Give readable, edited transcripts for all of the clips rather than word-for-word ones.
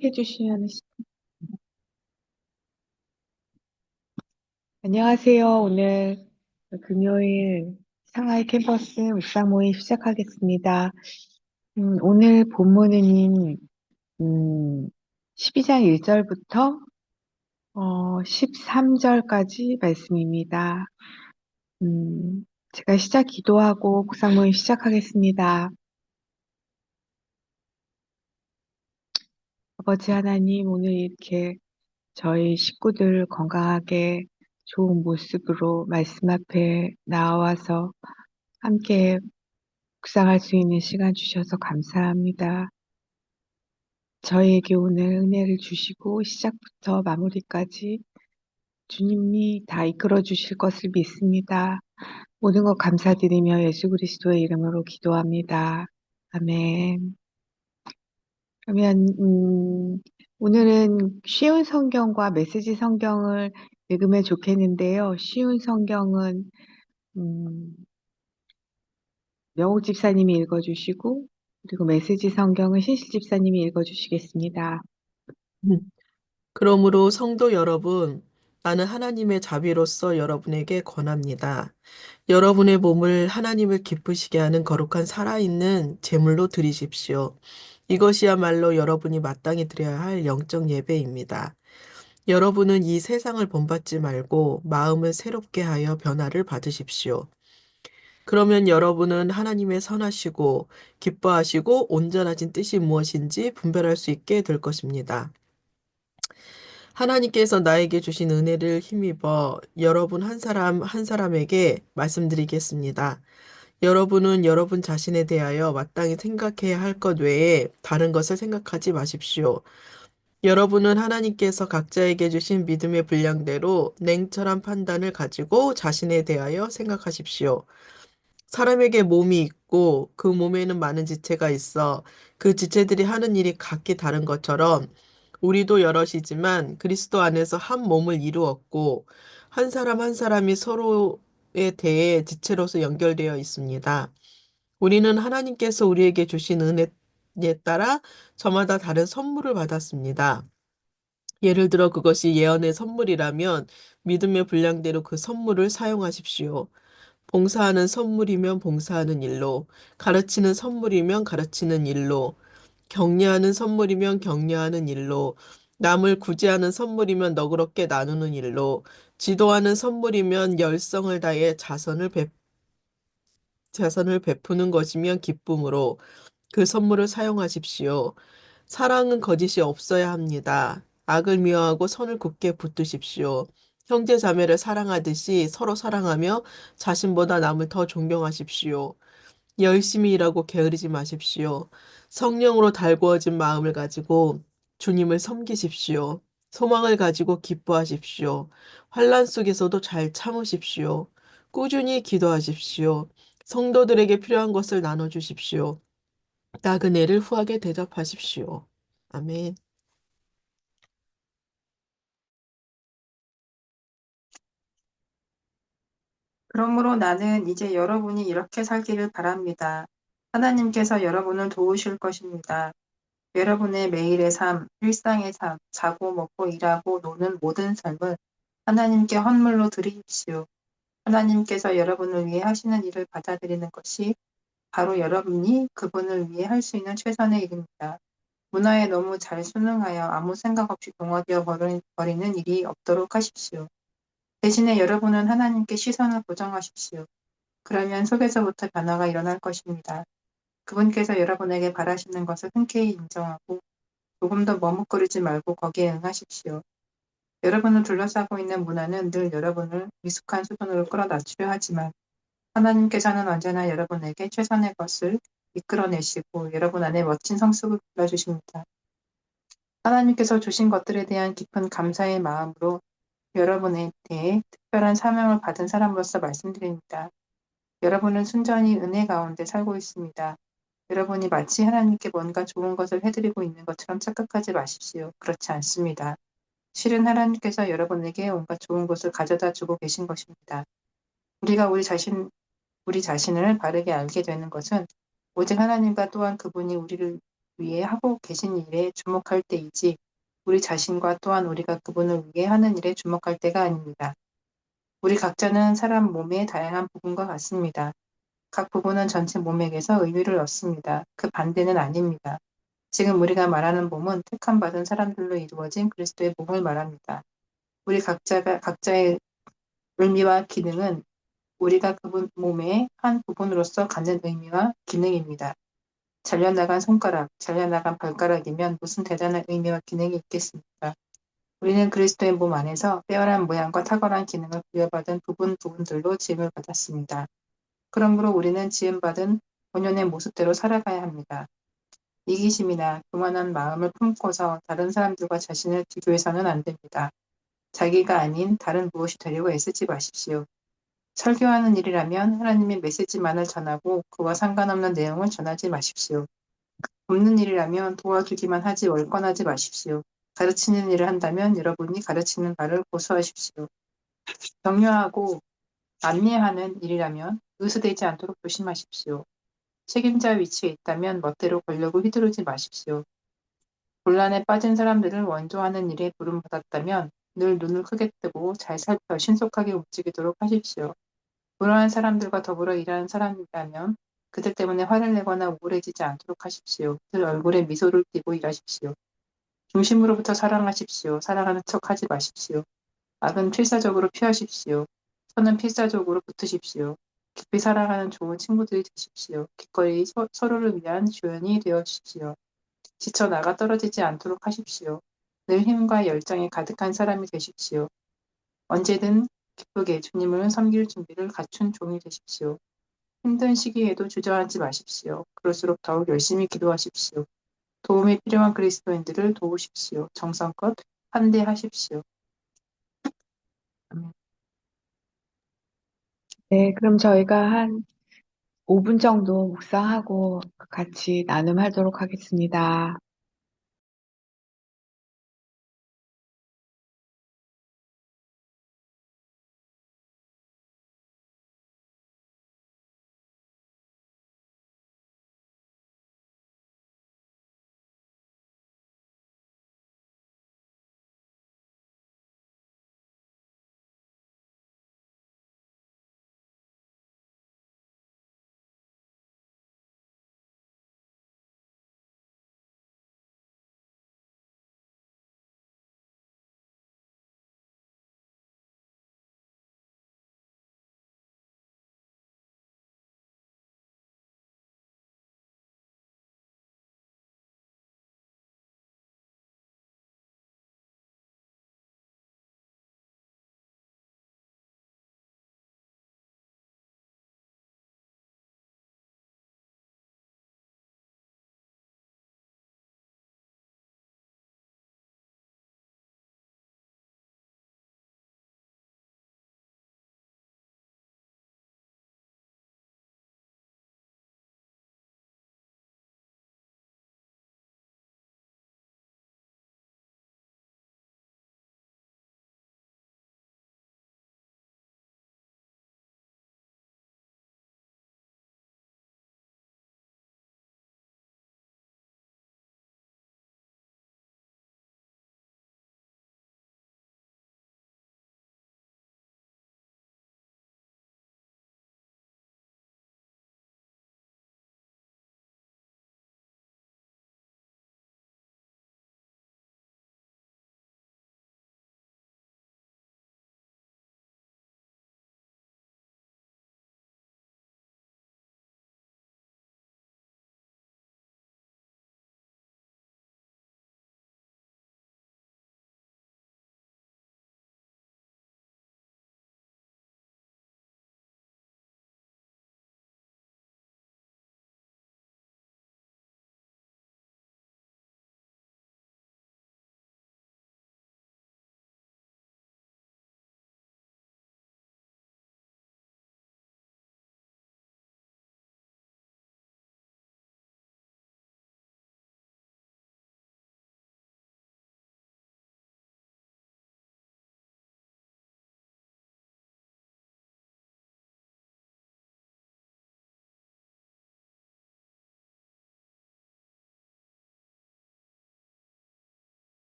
시작해 주시면. 안녕하세요. 오늘 금요일 상하이 캠퍼스 묵상 모임 시작하겠습니다. 오늘 본문은 12장 1절부터 13절까지 말씀입니다. 제가 기도하고 묵상 모임 시작하겠습니다. 아버지 하나님, 오늘 이렇게 저희 식구들 건강하게 좋은 모습으로 말씀 앞에 나와서 함께 묵상할 수 있는 시간 주셔서 감사합니다. 저희에게 오늘 은혜를 주시고 시작부터 마무리까지 주님이 다 이끌어 주실 것을 믿습니다. 모든 것 감사드리며 예수 그리스도의 이름으로 기도합니다. 아멘. 그러면 오늘은 쉬운 성경과 메시지 성경을 읽으면 좋겠는데요. 쉬운 성경은 명옥 집사님이 읽어주시고, 그리고 메시지 성경은 신실 집사님이 읽어주시겠습니다. 음. 그러므로 성도 여러분, 나는 하나님의 자비로서 여러분에게 권합니다. 여러분의 몸을 하나님을 기쁘시게 하는 거룩한 살아있는 제물로 드리십시오. 이것이야말로 여러분이 마땅히 드려야 할 영적 예배입니다. 여러분은 이 세상을 본받지 말고 마음을 새롭게 하여 변화를 받으십시오. 그러면 여러분은 하나님의 선하시고 기뻐하시고 온전하신 뜻이 무엇인지 분별할 수 있게 될 것입니다. 하나님께서 나에게 주신 은혜를 힘입어 여러분 한 사람 한 사람에게 말씀드리겠습니다. 여러분은 여러분 자신에 대하여 마땅히 생각해야 할 것 외에 다른 것을 생각하지 마십시오. 여러분은 하나님께서 각자에게 주신 믿음의 분량대로 냉철한 판단을 가지고 자신에 대하여 생각하십시오. 사람에게 몸이 있고 그 몸에는 많은 지체가 있어 그 지체들이 하는 일이 각기 다른 것처럼 우리도 여럿이지만 그리스도 안에서 한 몸을 이루었고 한 사람 한 사람이 서로에 대해 지체로서 연결되어 있습니다. 우리는 하나님께서 우리에게 주신 은혜에 따라 저마다 다른 선물을 받았습니다. 예를 들어 그것이 예언의 선물이라면 믿음의 분량대로 그 선물을 사용하십시오. 봉사하는 선물이면 봉사하는 일로, 가르치는 선물이면 가르치는 일로, 격려하는 선물이면 격려하는 일로, 남을 구제하는 선물이면 너그럽게 나누는 일로, 지도하는 선물이면 열성을 다해 자선을 베푸는 것이면 기쁨으로 그 선물을 사용하십시오. 사랑은 거짓이 없어야 합니다. 악을 미워하고 선을 굳게 붙드십시오. 형제 자매를 사랑하듯이 서로 사랑하며 자신보다 남을 더 존경하십시오. 열심히 일하고 게으르지 마십시오. 성령으로 달구어진 마음을 가지고 주님을 섬기십시오. 소망을 가지고 기뻐하십시오. 환난 속에서도 잘 참으십시오. 꾸준히 기도하십시오. 성도들에게 필요한 것을 나눠주십시오. 나그네를 후하게 대접하십시오. 아멘. 그러므로 나는 이제 여러분이 이렇게 살기를 바랍니다. 하나님께서 여러분을 도우실 것입니다. 여러분의 매일의 삶, 일상의 삶, 자고 먹고 일하고 노는 모든 삶을 하나님께 헌물로 드리십시오. 하나님께서 여러분을 위해 하시는 일을 받아들이는 것이 바로 여러분이 그분을 위해 할 수 있는 최선의 일입니다. 문화에 너무 잘 순응하여 아무 생각 없이 동화되어 버리는 일이 없도록 하십시오. 대신에 여러분은 하나님께 시선을 고정하십시오. 그러면 속에서부터 변화가 일어날 것입니다. 그분께서 여러분에게 바라시는 것을 흔쾌히 인정하고 조금 더 머뭇거리지 말고 거기에 응하십시오. 여러분을 둘러싸고 있는 문화는 늘 여러분을 미숙한 수준으로 끌어낮추려 하지만 하나님께서는 언제나 여러분에게 최선의 것을 이끌어내시고 여러분 안에 멋진 성숙을 불러주십니다. 하나님께서 주신 것들에 대한 깊은 감사의 마음으로 여러분에 대해 특별한 사명을 받은 사람으로서 말씀드립니다. 여러분은 순전히 은혜 가운데 살고 있습니다. 여러분이 마치 하나님께 뭔가 좋은 것을 해드리고 있는 것처럼 착각하지 마십시오. 그렇지 않습니다. 실은 하나님께서 여러분에게 온갖 좋은 것을 가져다 주고 계신 것입니다. 우리가 우리 자신을 바르게 알게 되는 것은 오직 하나님과 또한 그분이 우리를 위해 하고 계신 일에 주목할 때이지 우리 자신과 또한 우리가 그분을 위해 하는 일에 주목할 때가 아닙니다. 우리 각자는 사람 몸의 다양한 부분과 같습니다. 각 부분은 전체 몸에게서 의미를 얻습니다. 그 반대는 아닙니다. 지금 우리가 말하는 몸은 택함받은 사람들로 이루어진 그리스도의 몸을 말합니다. 우리 각자의 의미와 기능은 우리가 그분 몸의 한 부분으로서 갖는 의미와 기능입니다. 잘려나간 손가락, 잘려나간 발가락이면 무슨 대단한 의미와 기능이 있겠습니까? 우리는 그리스도의 몸 안에서 빼어난 모양과 탁월한 기능을 부여받은 부분들로 지음을 받았습니다. 그러므로 우리는 지음받은 본연의 모습대로 살아가야 합니다. 이기심이나 교만한 마음을 품고서 다른 사람들과 자신을 비교해서는 안 됩니다. 자기가 아닌 다른 무엇이 되려고 애쓰지 마십시오. 설교하는 일이라면 하나님의 메시지만을 전하고 그와 상관없는 내용을 전하지 마십시오. 돕는 일이라면 도와주기만 하지 월권하지 마십시오. 가르치는 일을 한다면 여러분이 가르치는 바를 고수하십시오. 격려하고 안내하는 일이라면 의수되지 않도록 조심하십시오. 책임자 위치에 있다면 멋대로 권력을 휘두르지 마십시오. 곤란에 빠진 사람들을 원조하는 일에 부름받았다면 늘 눈을 크게 뜨고 잘 살펴 신속하게 움직이도록 하십시오. 불안한 사람들과 더불어 일하는 사람이라면 그들 때문에 화를 내거나 우울해지지 않도록 하십시오. 늘 얼굴에 미소를 띠고 일하십시오. 중심으로부터 사랑하십시오. 사랑하는 척하지 마십시오. 악은 필사적으로 피하십시오. 선은 필사적으로 붙으십시오. 깊이 사랑하는 좋은 친구들이 되십시오. 기꺼이 서로를 위한 조연이 되어주십시오. 지쳐 나가 떨어지지 않도록 하십시오. 늘 힘과 열정이 가득한 사람이 되십시오. 언제든 기쁘게 주님을 섬길 준비를 갖춘 종이 되십시오. 힘든 시기에도 주저앉지 마십시오. 그럴수록 더욱 열심히 기도하십시오. 도움이 필요한 그리스도인들을 도우십시오. 정성껏 환대하십시오. 아멘. 네, 그럼 저희가 한 5분 정도 묵상하고 같이 나눔하도록 하겠습니다.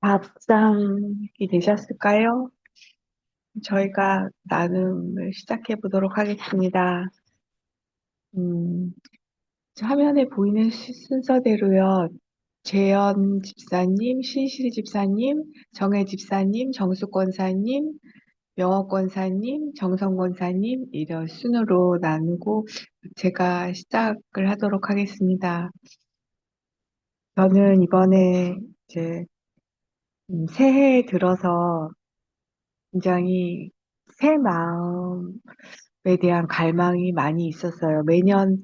밥상이 되셨을까요? 저희가 나눔을 시작해 보도록 하겠습니다. 음, 화면에 보이는 순서대로요. 재현 집사님, 신실이 집사님, 정혜 집사님, 정숙 권사님, 명호 권사님, 정성 권사님 이런 순으로 나누고 제가 시작을 하도록 하겠습니다. 저는 이번에 이제 새해에 들어서 굉장히 새 마음에 대한 갈망이 많이 있었어요. 매년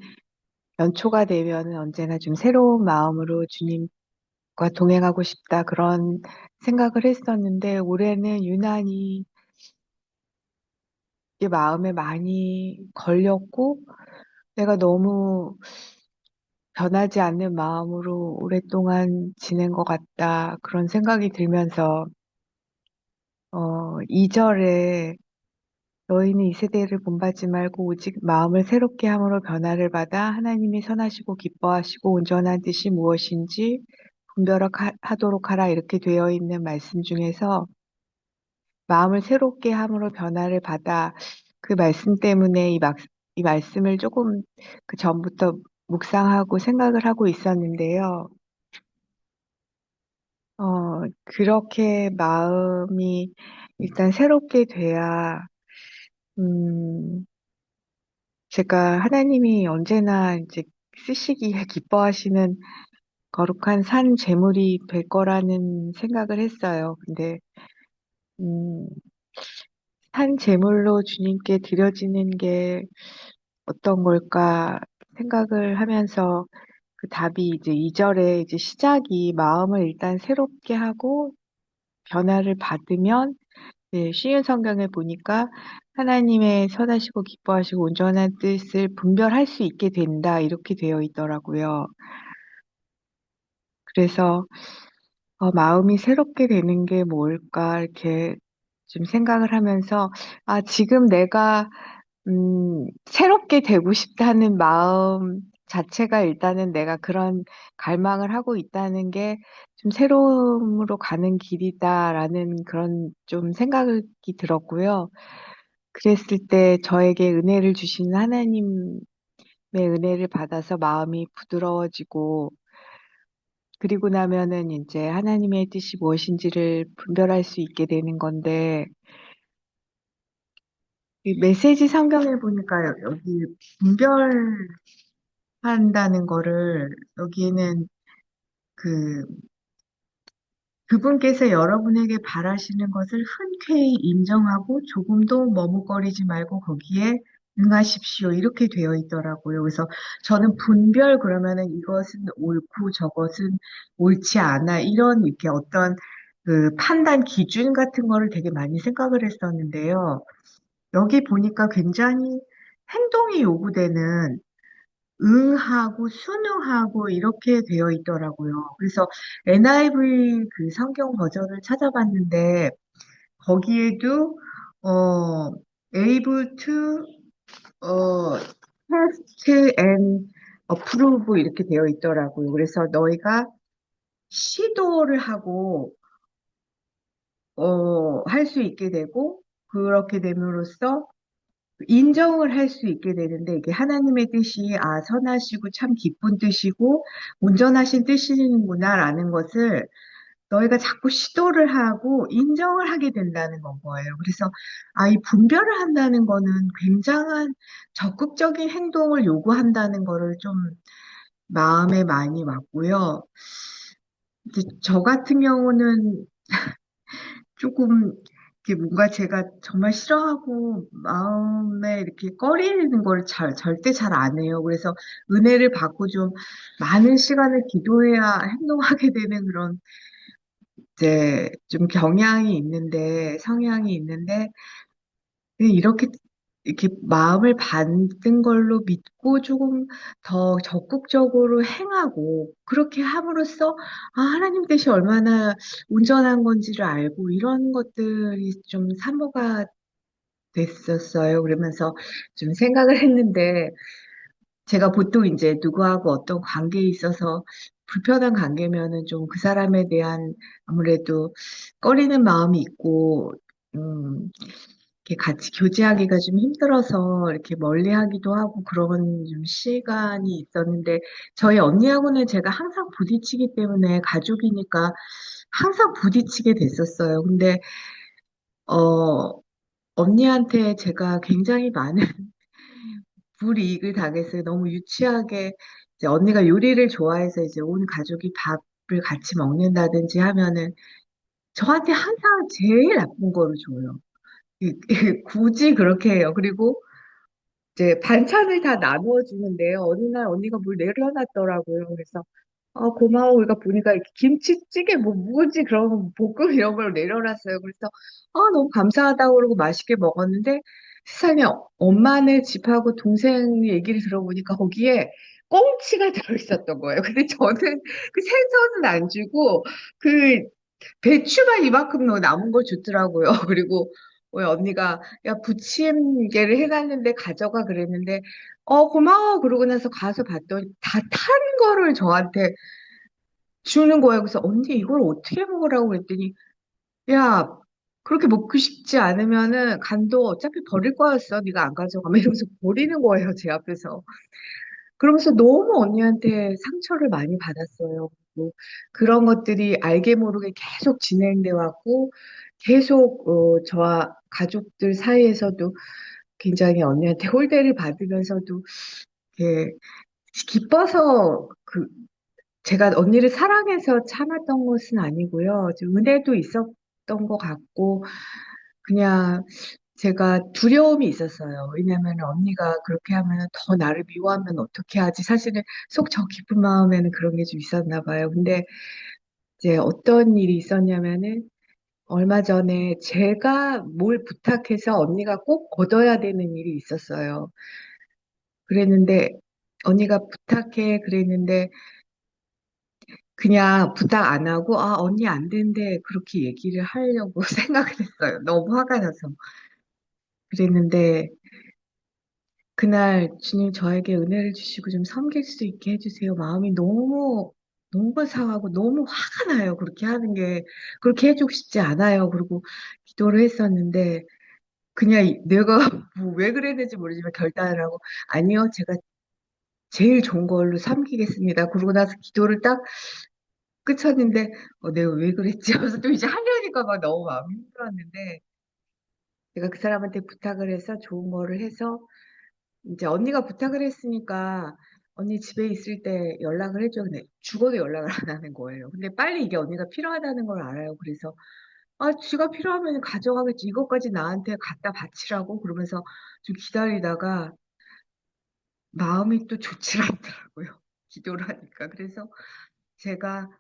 연초가 되면은 언제나 좀 새로운 마음으로 주님과 동행하고 싶다 그런 생각을 했었는데 올해는 유난히 이 마음에 많이 걸렸고 내가 너무 변하지 않는 마음으로 오랫동안 지낸 것 같다 그런 생각이 들면서 2절에 너희는 이 세대를 본받지 말고 오직 마음을 새롭게 함으로 변화를 받아 하나님이 선하시고 기뻐하시고 온전한 뜻이 무엇인지 분별하도록 하라 이렇게 되어 있는 말씀 중에서 마음을 새롭게 함으로 변화를 받아 그 말씀 때문에 이 말씀을 조금 그 전부터 묵상하고 생각을 하고 있었는데요. 그렇게 마음이 일단 새롭게 돼야, 음, 제가 하나님이 언제나 이제 쓰시기에 기뻐하시는 거룩한 산 제물이 될 거라는 생각을 했어요. 근데, 음, 산 제물로 주님께 드려지는 게 어떤 걸까 생각을 하면서 그 답이 이제 2절에 이제 시작이 마음을 일단 새롭게 하고 변화를 받으면 쉬운 성경에 보니까 하나님의 선하시고 기뻐하시고 온전한 뜻을 분별할 수 있게 된다 이렇게 되어 있더라고요. 그래서 마음이 새롭게 되는 게 뭘까 이렇게 좀 생각을 하면서 지금 내가 새롭게 되고 싶다는 마음 자체가 일단은 내가 그런 갈망을 하고 있다는 게 좀 새로움으로 가는 길이다라는 그런 좀 생각이 들었고요. 그랬을 때 저에게 은혜를 주시는 하나님의 은혜를 받아서 마음이 부드러워지고 그리고 나면은 이제 하나님의 뜻이 무엇인지를 분별할 수 있게 되는 건데 이 메시지 성경에 보니까 여기 분별한다는 거를 여기에는 그 그분께서 여러분에게 바라시는 것을 흔쾌히 인정하고 조금도 머뭇거리지 말고 거기에 응하십시오. 이렇게 되어 있더라고요. 그래서 저는 분별 그러면은 이것은 옳고 저것은 옳지 않아. 이런 이렇게 어떤 그 판단 기준 같은 거를 되게 많이 생각을 했었는데요. 여기 보니까 굉장히 행동이 요구되는 응하고 순응하고 이렇게 되어 있더라고요. 그래서 NIV 그 성경 버전을 찾아봤는데 거기에도 어 able to test and approve 이렇게 되어 있더라고요. 그래서 너희가 시도를 하고 할 수 있게 되고 그렇게 됨으로써 인정을 할 수 있게 되는데 이게 하나님의 뜻이 선하시고 참 기쁜 뜻이고 온전하신 뜻이구나라는 것을 너희가 자꾸 시도를 하고 인정을 하게 된다는 건 거예요. 그래서 이 분별을 한다는 거는 굉장한 적극적인 행동을 요구한다는 거를 좀 마음에 많이 왔고요. 이제 저 같은 경우는 조금 이렇게 뭔가 제가 정말 싫어하고 마음에 이렇게 꺼리는 걸 절대 잘 안 해요. 그래서 은혜를 받고 좀 많은 시간을 기도해야 행동하게 되는 그런 이제 좀 경향이 있는데, 성향이 있는데, 이렇게 마음을 받은 걸로 믿고 조금 더 적극적으로 행하고, 그렇게 함으로써, 하나님 뜻이 얼마나 온전한 건지를 알고, 이런 것들이 좀 사모가 됐었어요. 그러면서 좀 생각을 했는데, 제가 보통 이제 누구하고 어떤 관계에 있어서 불편한 관계면은 좀 그 사람에 대한 아무래도 꺼리는 마음이 있고, 이렇게 같이 교제하기가 좀 힘들어서 이렇게 멀리 하기도 하고 그런 좀 시간이 있었는데, 저희 언니하고는 제가 항상 부딪히기 때문에 가족이니까 항상 부딪히게 됐었어요. 근데, 어, 언니한테 제가 굉장히 많은 불이익을 당했어요. 너무 유치하게, 이제 언니가 요리를 좋아해서 이제 온 가족이 밥을 같이 먹는다든지 하면은 저한테 항상 제일 나쁜 거를 줘요. 굳이 그렇게 해요. 그리고 이제 반찬을 다 나누어 주는데요. 어느 날 언니가 뭘 내려놨더라고요. 그래서 고마워. 그러니까 보니까 이렇게 김치찌개 뭐 묵은지 그런 볶음 이런 걸 내려놨어요. 그래서 너무 감사하다고 그러고 맛있게 먹었는데 세상에 엄마네 집하고 동생 얘기를 들어보니까 거기에 꽁치가 들어있었던 거예요. 근데 저는 그 생선은 안 주고 그 배추만 이만큼 남은 걸 주더라고요. 그리고 우리 언니가 야 부침개를 해놨는데 가져가 그랬는데 고마워 그러고 나서 가서 봤더니 다 탄 거를 저한테 주는 거예요. 그래서 언니 이걸 어떻게 먹으라고 그랬더니 야 그렇게 먹고 싶지 않으면은 간도 어차피 버릴 거였어. 네가 안 가져가면 이러면서 버리는 거예요. 제 앞에서. 그러면서 너무 언니한테 상처를 많이 받았어요. 그리고 그런 것들이 알게 모르게 계속 진행돼 왔고, 계속 저와 가족들 사이에서도 굉장히 언니한테 홀대를 받으면서도 이렇게 기뻐서 제가 언니를 사랑해서 참았던 것은 아니고요. 좀 은혜도 있었던 것 같고, 그냥 제가 두려움이 있었어요. 왜냐면 언니가 그렇게 하면 더 나를 미워하면 어떻게 하지? 사실은 속 저 깊은 마음에는 그런 게 좀 있었나 봐요. 근데 이제 어떤 일이 있었냐면은 얼마 전에 제가 뭘 부탁해서 언니가 꼭 얻어야 되는 일이 있었어요. 그랬는데 언니가 부탁해 그랬는데 그냥 부탁 안 하고 언니 안 된대 그렇게 얘기를 하려고 생각을 했어요. 너무 화가 나서. 그랬는데 그날 주님 저에게 은혜를 주시고 좀 섬길 수 있게 해주세요. 마음이 너무 너무 상하고 너무 화가 나요. 그렇게 하는 게 그렇게 해주고 싶지 않아요. 그리고 기도를 했었는데 그냥 내가 뭐왜 그랬는지 모르지만 결단을 하고 아니요 제가 제일 좋은 걸로 섬기겠습니다. 그러고 나서 기도를 딱 끝쳤는데 내가 왜 그랬지? 하면서 또 이제 하려니까 막 너무 마음이 힘들었는데 제가 그 사람한테 부탁을 해서 좋은 거를 해서 이제 언니가 부탁을 했으니까 언니 집에 있을 때 연락을 해줘. 근데 죽어도 연락을 안 하는 거예요. 근데 빨리 이게 언니가 필요하다는 걸 알아요. 그래서 쥐가 필요하면 가져가겠지. 이것까지 나한테 갖다 바치라고 그러면서 좀 기다리다가 마음이 또 좋지 않더라고요. 기도를 하니까. 그래서 제가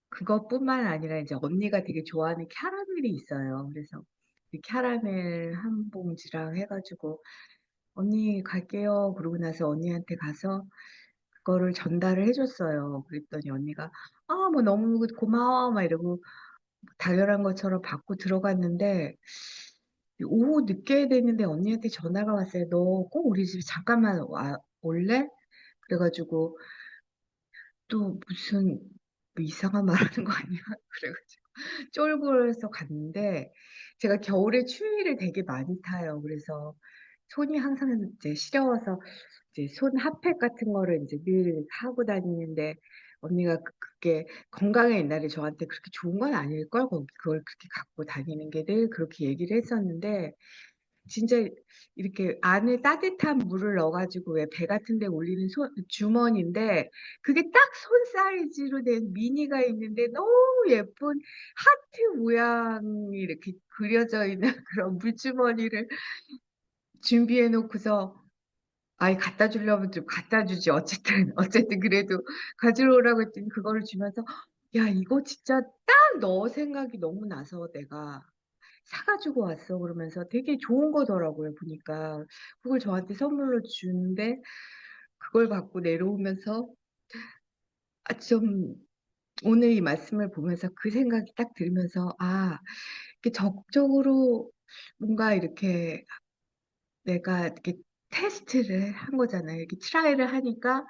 그것뿐만 아니라 이제 언니가 되게 좋아하는 캐러멜이 있어요. 그래서 그 캐러멜 한 봉지랑 해가지고 언니 갈게요. 그러고 나서 언니한테 가서 그거를 전달을 해줬어요. 그랬더니 언니가 뭐 너무 고마워 막 이러고 당연한 것처럼 받고 들어갔는데 오후 늦게 됐는데 언니한테 전화가 왔어요. 너 꼭 우리 집에 잠깐만 올래? 그래가지고 또 무슨 뭐 이상한 말 하는 거 아니야? 그래가지고 쫄고 해서 갔는데 제가 겨울에 추위를 되게 많이 타요. 그래서 손이 항상 이제 시려워서 이제 손 핫팩 같은 거를 이제 늘 하고 다니는데 언니가 그게 건강에 옛날에 저한테 그렇게 좋은 건 아닐걸? 그걸 그렇게 갖고 다니는 게 늘 그렇게 얘기를 했었는데 진짜 이렇게 안에 따뜻한 물을 넣어가지고 왜 배 같은 데 올리는 주머니인데 그게 딱 손 사이즈로 된 미니가 있는데 너무 예쁜 하트 모양이 이렇게 그려져 있는 그런 물주머니를 준비해 놓고서 아이 갖다 주려면 좀 갖다 주지. 어쨌든 그래도 가지러 오라고 했더니 그거를 주면서 야, 이거 진짜 딱 너 생각이 너무 나서 내가 사가지고 왔어. 그러면서 되게 좋은 거더라고요, 보니까. 그걸 저한테 선물로 주는데 그걸 받고 내려오면서 좀 오늘 이 말씀을 보면서 그 생각이 딱 들면서 이렇게 적극적으로 뭔가 이렇게 내가 이렇게 테스트를 한 거잖아요. 이렇게 트라이를 하니까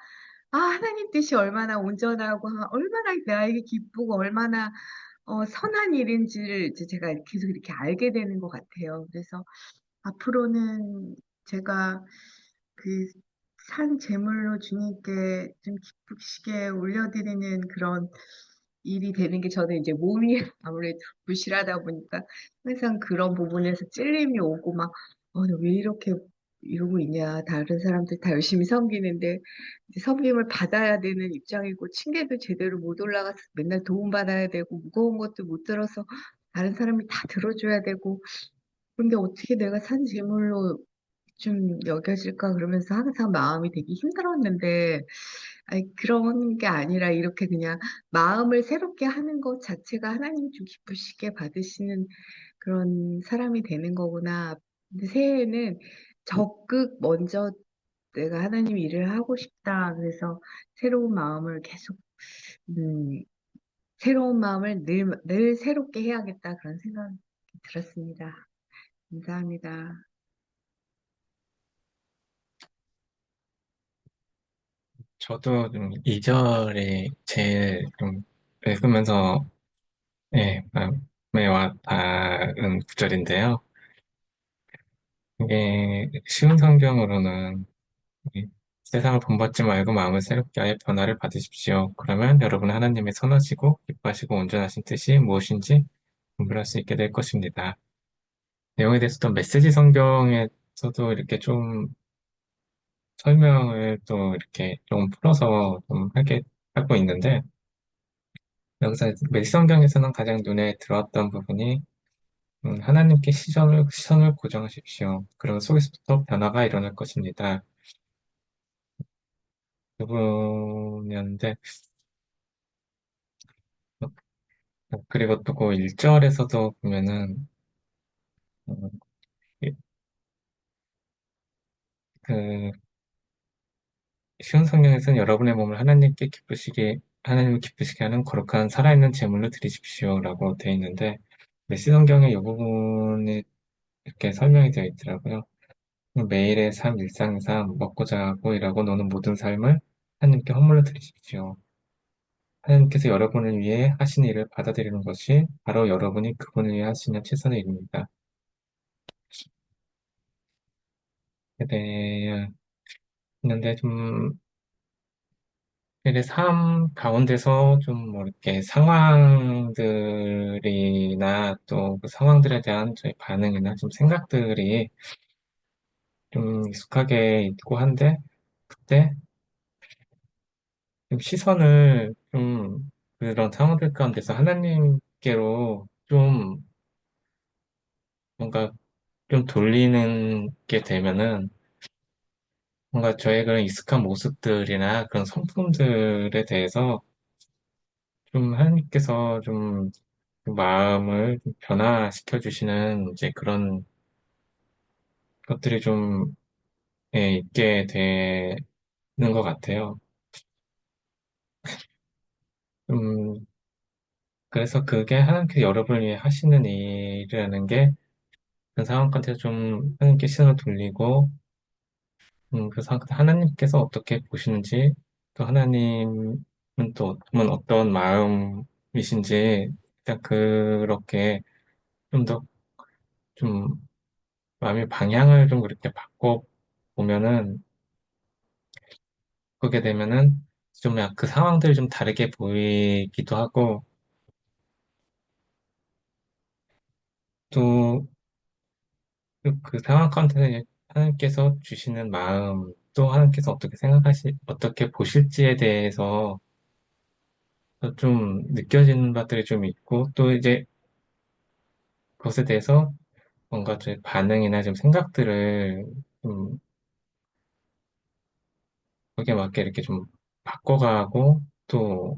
하나님 뜻이 얼마나 온전하고, 얼마나 나에게 기쁘고, 얼마나 선한 일인지를 이제 제가 계속 이렇게 알게 되는 것 같아요. 그래서 앞으로는 제가 그 산 제물로 주님께 좀 기쁘시게 올려드리는 그런 일이 되는 게 저는 이제 몸이 아무래도 부실하다 보니까 항상 그런 부분에서 찔림이 오고 막, 너 왜 이렇게 이러고 있냐. 다른 사람들 다 열심히 섬기는데 이제 섬김을 받아야 되는 입장이고 층계도 제대로 못 올라가서 맨날 도움받아야 되고 무거운 것도 못 들어서 다른 사람이 다 들어줘야 되고 근데 어떻게 내가 산 제물로 좀 여겨질까 그러면서 항상 마음이 되게 힘들었는데, 아니, 그런 게 아니라 이렇게 그냥 마음을 새롭게 하는 것 자체가 하나님이 좀 기쁘시게 받으시는 그런 사람이 되는 거구나. 근데 새해에는 적극 먼저 내가 하나님 일을 하고 싶다. 그래서 새로운 마음을 계속, 음, 새로운 마음을 늘 새롭게 해야겠다. 그런 생각이 들었습니다. 감사합니다. 저도 좀 2절에 제일 좀 읽으면서 마음에 와 닿은 구절인데요. 이게 쉬운 성경으로는 이 세상을 본받지 말고 마음을 새롭게 하여 변화를 받으십시오. 그러면 여러분 하나님의 선하시고 기뻐하시고 온전하신 뜻이 무엇인지 분별할 수 있게 될 것입니다. 내용에 대해서 또 메시지 성경에서도 이렇게 좀 설명을 또 이렇게 좀 풀어서 좀 하게 하고 있는데 여기서 메시지 성경에서는 가장 눈에 들어왔던 부분이 하나님께 시선을 고정하십시오. 그러면 속에서부터 변화가 일어날 것입니다. 그 부분이었는데 그리고 또 그 1절에서도 보면은 음, 이- 그 쉬운 성경에서는 여러분의 몸을 하나님을 기쁘시게 하는 거룩한 살아있는 제물로 드리십시오라고 되어 있는데 메시 성경에 이 부분이 이렇게 설명이 되어 있더라고요. 매일의 삶, 일상의 삶, 먹고 자고 일하고 노는 모든 삶을 하나님께 헌물로 드리십시오. 하나님께서 여러분을 위해 하신 일을 받아들이는 것이 바로 여러분이 그분을 위해 하시는 최선의 일입니다. 네, 있는데 좀 이렇게 삶 가운데서 좀 뭐 이렇게 상황들이나 또 그 상황들에 대한 저희 반응이나 좀 생각들이 좀 익숙하게 있고 한데 그때 좀 시선을 좀 그런 상황들 가운데서 하나님께로 좀 뭔가 좀 돌리는 게 되면은 뭔가 저의 그런 익숙한 모습들이나 그런 성품들에 대해서 좀 하나님께서 좀 그 마음을 좀 변화시켜 주시는 이제 그런 것들이 좀 있게 되는 것 같아요. 음, 그래서 그게 하나님께서 여러분을 위해 하시는 일이라는 게 그 상황 가운데서 좀 하나님께 시선을 돌리고 그 상황 하나님께서 어떻게 보시는지 또 하나님은 또 어떤 마음이신지 일단 그렇게 좀 더 좀 마음의 방향을 좀 그렇게 바꿔 보면은 보게 되면은 좀 그 상황들이 좀 다르게 보이기도 하고 또 그 상황 가운데 하나님께서 주시는 마음 또 하나님께서 어떻게 보실지에 대해서 좀 느껴지는 바들이 좀 있고 또 이제 그것에 대해서 뭔가 제 반응이나 좀 생각들을 좀 거기에 맞게 이렇게 좀 바꿔가고 또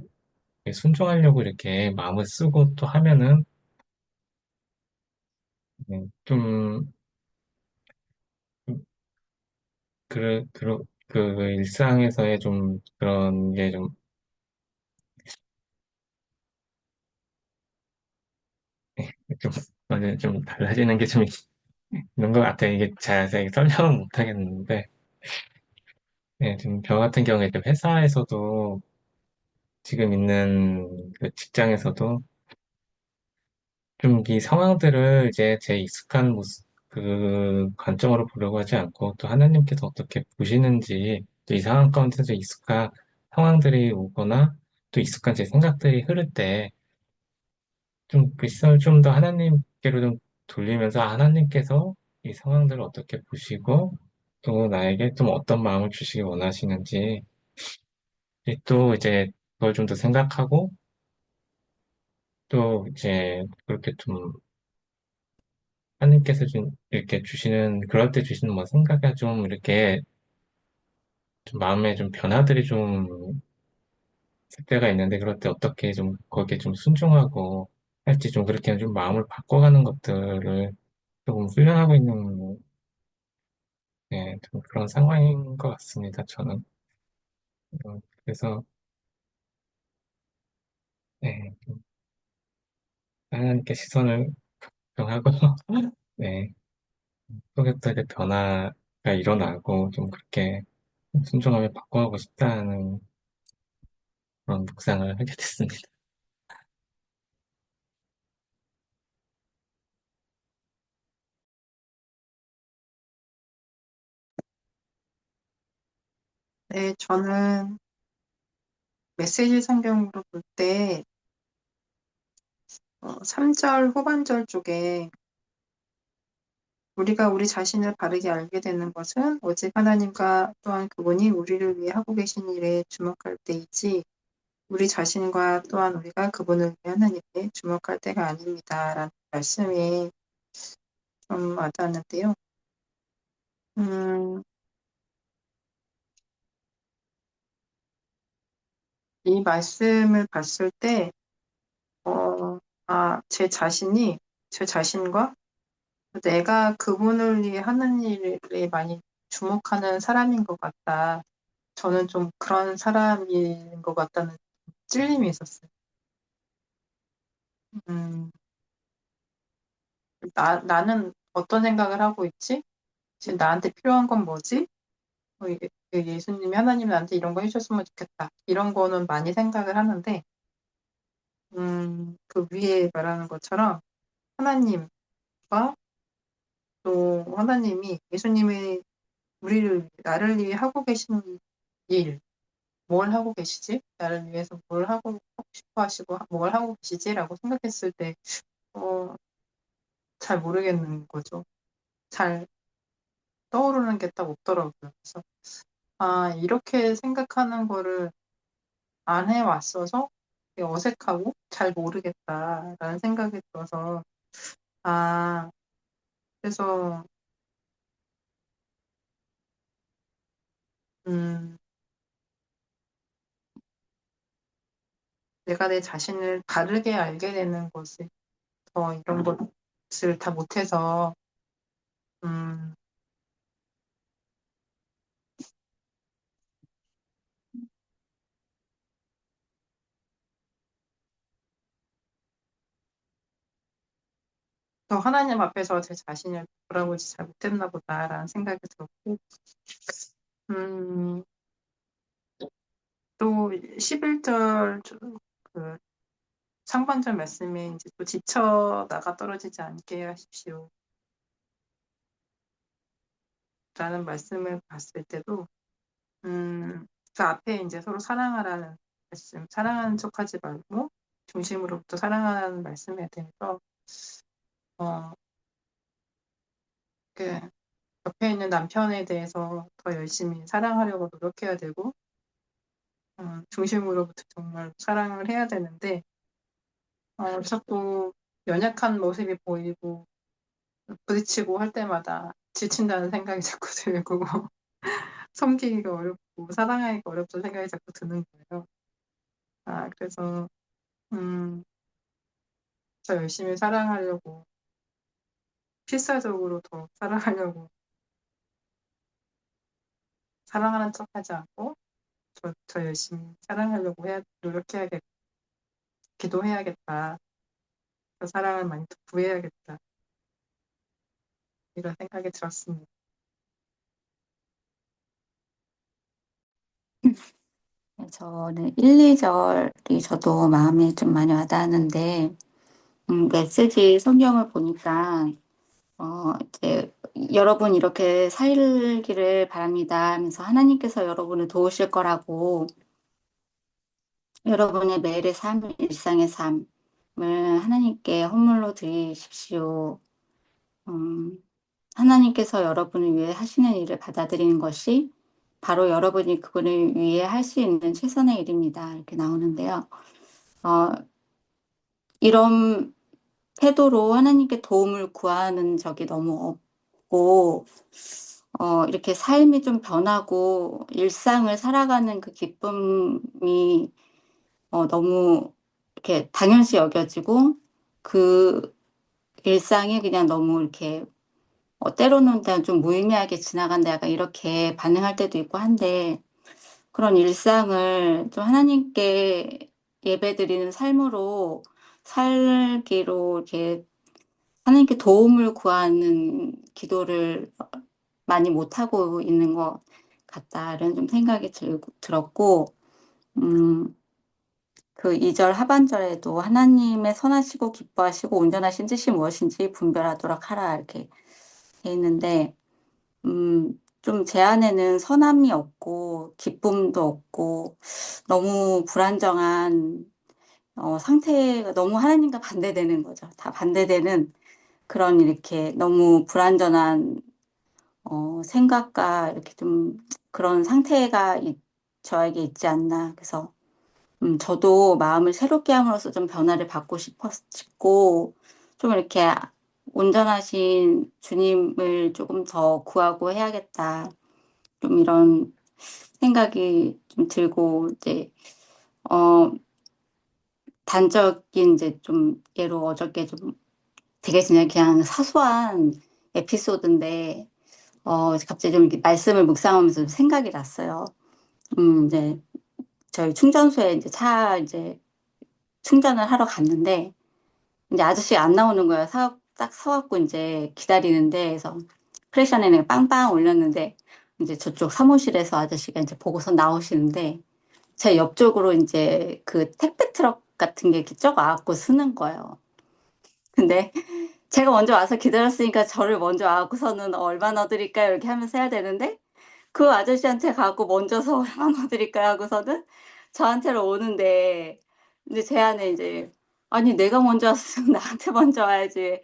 순종하려고 이렇게 마음을 쓰고 또 하면은 좀 그 일상에서의 좀 그런 게 좀, 완전 좀 달라지는 게 좀 있는 것 같아요. 이게 자세히 설명은 못 하겠는데, 네, 지금 저 같은 경우에 이제 회사에서도 지금 있는 그 직장에서도 좀 이 상황들을 이제 제 익숙한 모습, 그 관점으로 보려고 하지 않고 또 하나님께서 어떻게 보시는지 또 이 상황 가운데서 익숙한 상황들이 오거나 또 익숙한 제 생각들이 흐를 때 좀 그 시선을 좀 더 하나님께로 좀 돌리면서 아, 하나님께서 이 상황들을 어떻게 보시고 또 나에게 좀 어떤 마음을 주시기 원하시는지 또 이제 그걸 좀 더 생각하고 또 이제 그렇게 좀 하나님께서 좀 이렇게 주시는 그럴 때 주시는 뭐 생각이 좀 이렇게 좀 마음에 좀 변화들이 좀 있을 때가 있는데 그럴 때 어떻게 좀 거기에 좀 순종하고 할지 좀 그렇게 좀 마음을 바꿔가는 것들을 조금 훈련하고 있는 네, 좀 그런 상황인 것 같습니다. 저는 그래서 네, 좀 하나님께 시선을 정하고 네, 속에서 변화가 일어나고 좀 그렇게 순종하며 바꿔가고 싶다는 그런 묵상을 하게 됐습니다. 네, 저는 메시지 성경으로 볼 때, 3절 후반절 쪽에 우리가 우리 자신을 바르게 알게 되는 것은 오직 하나님과 또한 그분이 우리를 위해 하고 계신 일에 주목할 때이지 우리 자신과 또한 우리가 그분을 위해 하나님께 주목할 때가 아닙니다. 라는 말씀이 좀 와닿았는데요. 음, 이 말씀을 봤을 때, 제 자신이, 제 자신과 내가 그분을 위해 하는 일에 많이 주목하는 사람인 것 같다. 저는 좀 그런 사람인 것 같다는 찔림이 있었어요. 음, 나는 어떤 생각을 하고 있지? 지금 나한테 필요한 건 뭐지? 예수님이 하나님 나한테 이런 거 해줬으면 좋겠다. 이런 거는 많이 생각을 하는데, 그 위에 말하는 것처럼 하나님과 또 하나님이 예수님이 나를 위해 하고 계신 일, 뭘 하고 계시지? 나를 위해서 뭘 하고 싶어 하시고 뭘 하고 계시지라고 생각했을 때, 어, 잘 모르겠는 거죠. 잘 떠오르는 게 딱 없더라고요. 그래서, 이렇게 생각하는 거를 안 해왔어서 되게 어색하고 잘 모르겠다라는 생각이 들어서, 아, 그래서, 음, 내가 내 자신을 바르게 알게 되는 것을 더 이런 것을 다 못해서, 음, 더 하나님 앞에서 제 자신을 돌아보지 잘 못했나 보다라는 생각이 들었고, 음, 또 11절 그 상반절 말씀에 이제 또 지쳐 나가 떨어지지 않게 하십시오. 라는 말씀을 봤을 때도, 그 앞에 이제 서로 사랑하라는 말씀, 사랑하는 척 하지 말고, 중심으로부터 사랑하라는 말씀에 대해서, 어, 그 옆에 있는 남편에 대해서 더 열심히 사랑하려고 노력해야 되고, 중심으로부터 정말 사랑을 해야 되는데, 자꾸 연약한 모습이 보이고, 부딪히고 할 때마다 지친다는 생각이 자꾸 들고, 섬기기가 어렵고, 사랑하기가 어렵다는 생각이 자꾸 드는 거예요. 그래서, 음, 더 열심히 사랑하려고, 필사적으로 더 사랑하려고, 사랑하는 척 하지 않고, 더 열심히 사랑하려고 노력해야겠다, 기도해야겠다, 그 사랑을 많이 더 구해야겠다, 이런 생각이 들었습니다. 저는 1, 2절이 저도 마음에 좀 많이 와닿았는데, 메시지 성경을 보니까, 이제, 여러분 이렇게 살기를 바랍니다 하면서 하나님께서 여러분을 도우실 거라고, 여러분의 매일의 삶, 일상의 삶을 하나님께 헌물로 드리십시오. 하나님께서 여러분을 위해 하시는 일을 받아들이는 것이 바로 여러분이 그분을 위해 할 수 있는 최선의 일입니다. 이렇게 나오는데요. 이런 태도로 하나님께 도움을 구하는 적이 너무 없고, 이렇게 삶이 좀 변하고 일상을 살아가는 그 기쁨이 너무 이렇게 당연시 여겨지고, 그 일상이 그냥 너무 이렇게 때로는 그냥 좀 무의미하게 지나간다 약간 이렇게 반응할 때도 있고 한데, 그런 일상을 좀 하나님께 예배드리는 삶으로 살기로 이렇게 하나님께 도움을 구하는 기도를 많이 못하고 있는 것 같다는 좀 생각이 들었고, 음, 그 2절 하반절에도 하나님의 선하시고 기뻐하시고 온전하신 뜻이 무엇인지 분별하도록 하라 이렇게 돼 있는데, 좀 제 안에는 선함이 없고 기쁨도 없고 너무 불안정한 상태가 너무 하나님과 반대되는 거죠. 다 반대되는 그런 이렇게 너무 불안전한 생각과 이렇게 좀 그런 상태가 저에게 있지 않나. 그래서 저도 마음을 새롭게 함으로써 좀 변화를 받고 싶고 좀 이렇게 온전하신 주님을 조금 더 구하고 해야겠다. 좀 이런 생각이 좀 들고 이제 단적인 이제 좀 예로 어저께 좀 되게 그냥 사소한 에피소드인데 갑자기 좀 이렇게 말씀을 묵상하면서 좀 생각이 났어요. 이제 저희 충전소에 이제 차 이제 충전을 하러 갔는데 이제 아저씨가 안 나오는 거예요. 딱 서갖고 이제 기다리는데 그래서 프레션에 내가 빵빵 올렸는데 이제 저쪽 사무실에서 아저씨가 이제 보고서 나오시는데 제 옆쪽으로 이제 그 택배 트럭 같은 게 이렇게 쭉 와갖고 쓰는 거예요. 근데 제가 먼저 와서 기다렸으니까 저를 먼저 와갖고서는 얼마 넣어드릴까요? 이렇게 하면서 해야 되는데 그 아저씨한테 가고 먼저서 얼마 넣어드릴까요? 하고서는 저한테로 오는데 이제 제 안에 이제 아니 내가 먼저 왔으면 나한테 먼저 와야지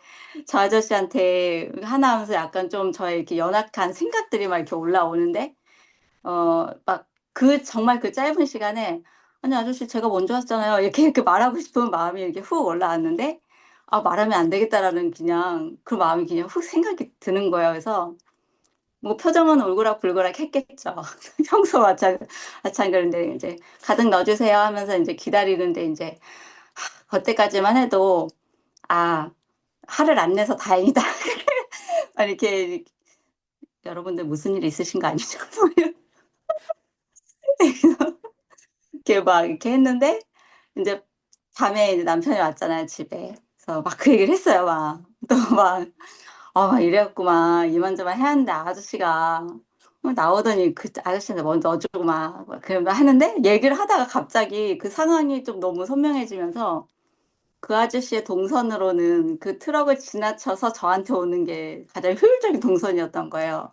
저 아저씨한테 하나 하면서 약간 좀 저의 이렇게 연약한 생각들이 막 이렇게 올라오는데 막 정말 그 짧은 시간에 아니 아저씨 제가 먼저 왔잖아요. 이렇게 말하고 싶은 마음이 이렇게 훅 올라왔는데 말하면 안 되겠다라는 그냥 그 마음이 그냥 훅 생각이 드는 거예요. 그래서 뭐 표정은 울그락불그락 했겠죠. 평소 마찬가지인데 이제 가득 넣어주세요 하면서 이제 기다리는데 이제 그때까지만 해도 화를 안 내서 다행이다. 이렇게 여러분들 무슨 일 있으신 거 아니죠? 이렇게 막 이렇게 했는데 이제 밤에 이제 남편이 왔잖아요 집에. 그래서 막 그 얘기를 했어요. 막 또 막 이래갖고 막 이만저만 해야 하는데 아저씨가 나오더니 그 아저씨한테 먼저 넣어주고 막 그런 하는데 얘기를 하다가 갑자기 그 상황이 좀 너무 선명해지면서 그 아저씨의 동선으로는 그 트럭을 지나쳐서 저한테 오는 게 가장 효율적인 동선이었던 거예요.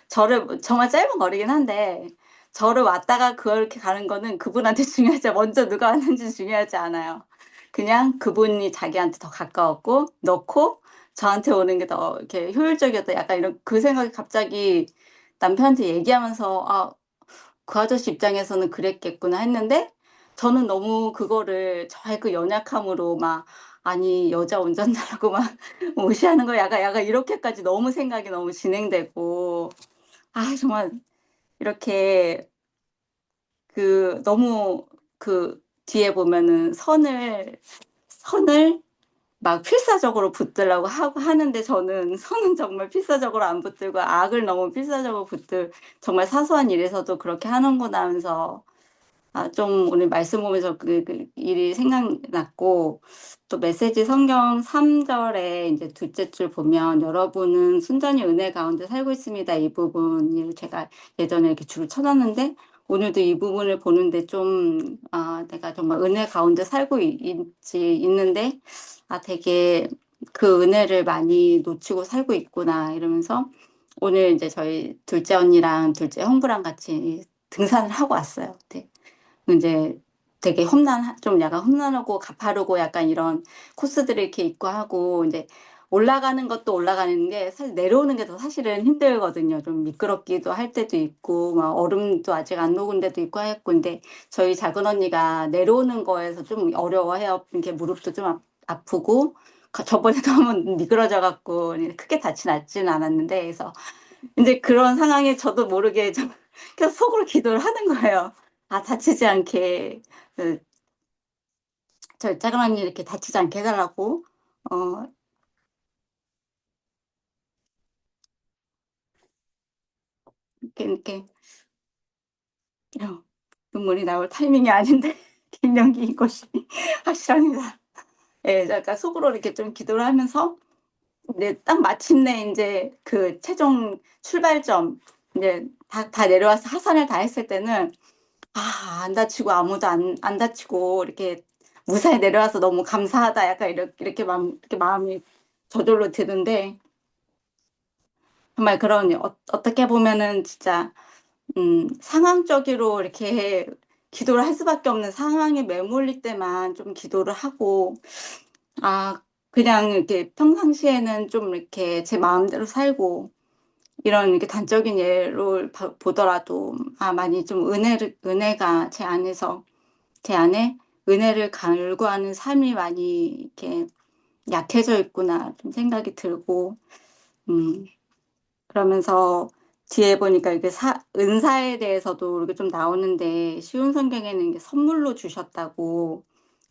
저를 정말 짧은 거리긴 한데 저를 왔다가 그렇게 가는 거는 그분한테 중요하지 먼저 누가 왔는지 중요하지 않아요. 그냥 그분이 자기한테 더 가까웠고 넣고 저한테 오는 게 더 이렇게 효율적이었다. 약간 이런 그 생각이 갑자기 남편한테 얘기하면서 그 아저씨 입장에서는 그랬겠구나 했는데 저는 너무 그거를 저의 그 연약함으로 막 아니 여자 운전자라고 막 무시하는 거 약간 이렇게까지 너무 생각이 너무 진행되고 정말 이렇게 너무 뒤에 보면은 선을 막 필사적으로 붙들라고 하는데 저는 선은 정말 필사적으로 안 붙들고 악을 너무 필사적으로 정말 사소한 일에서도 그렇게 하는구나 하면서 좀 오늘 말씀 보면서 그 일이 생각났고 또 메시지 성경 3절에 이제 둘째 줄 보면 여러분은 순전히 은혜 가운데 살고 있습니다. 이 부분을 제가 예전에 이렇게 줄을 쳐놨는데 오늘도 이 부분을 보는데 좀, 내가 정말 은혜 가운데 살고 있는데, 되게 그 은혜를 많이 놓치고 살고 있구나, 이러면서 오늘 이제 저희 둘째 언니랑 둘째 형부랑 같이 등산을 하고 왔어요. 네. 이제 되게 좀 약간 험난하고 가파르고 약간 이런 코스들을 이렇게 있고 하고, 이제 올라가는 것도 올라가는 게 사실 내려오는 게 더 사실은 힘들거든요. 좀 미끄럽기도 할 때도 있고, 막 얼음도 아직 안 녹은 데도 있고 했고, 근데 저희 작은 언니가 내려오는 거에서 좀 어려워해요. 이렇게 무릎도 좀 아프고, 저번에도 한번 미끄러져 갖고 크게 다치진 않았는데, 그래서 이제 그런 상황에 저도 모르게 좀 계속 속으로 기도를 하는 거예요. 다치지 않게, 그, 저 작은 언니 이렇게 다치지 않게 해달라고, 어, 이렇게, 눈물이 나올 타이밍이 아닌데, 갱년기 이것이 확실합니다. 예, 약간 속으로 이렇게 좀 기도를 하면서, 이제 딱 마침내 이제 그 최종 출발점, 이제 다 내려와서 하산을 다 했을 때는, 안 다치고 아무도 안 다치고 이렇게 무사히 내려와서 너무 감사하다. 약간 이렇게 이렇게 마음이 저절로 드는데, 정말 그런, 어떻게 보면은 진짜, 상황적으로 이렇게 기도를 할 수밖에 없는 상황에 매몰릴 때만 좀 기도를 하고, 아, 그냥 이렇게 평상시에는 좀 이렇게 제 마음대로 살고, 이런 이렇게 단적인 예를 보더라도, 많이 좀 은혜가 제 안에 은혜를 갈구하는 삶이 많이 이렇게 약해져 있구나, 좀 생각이 들고, 음, 그러면서 뒤에 보니까 이게 은사에 대해서도 이렇게 좀 나오는데, 쉬운 성경에는 이게 선물로 주셨다고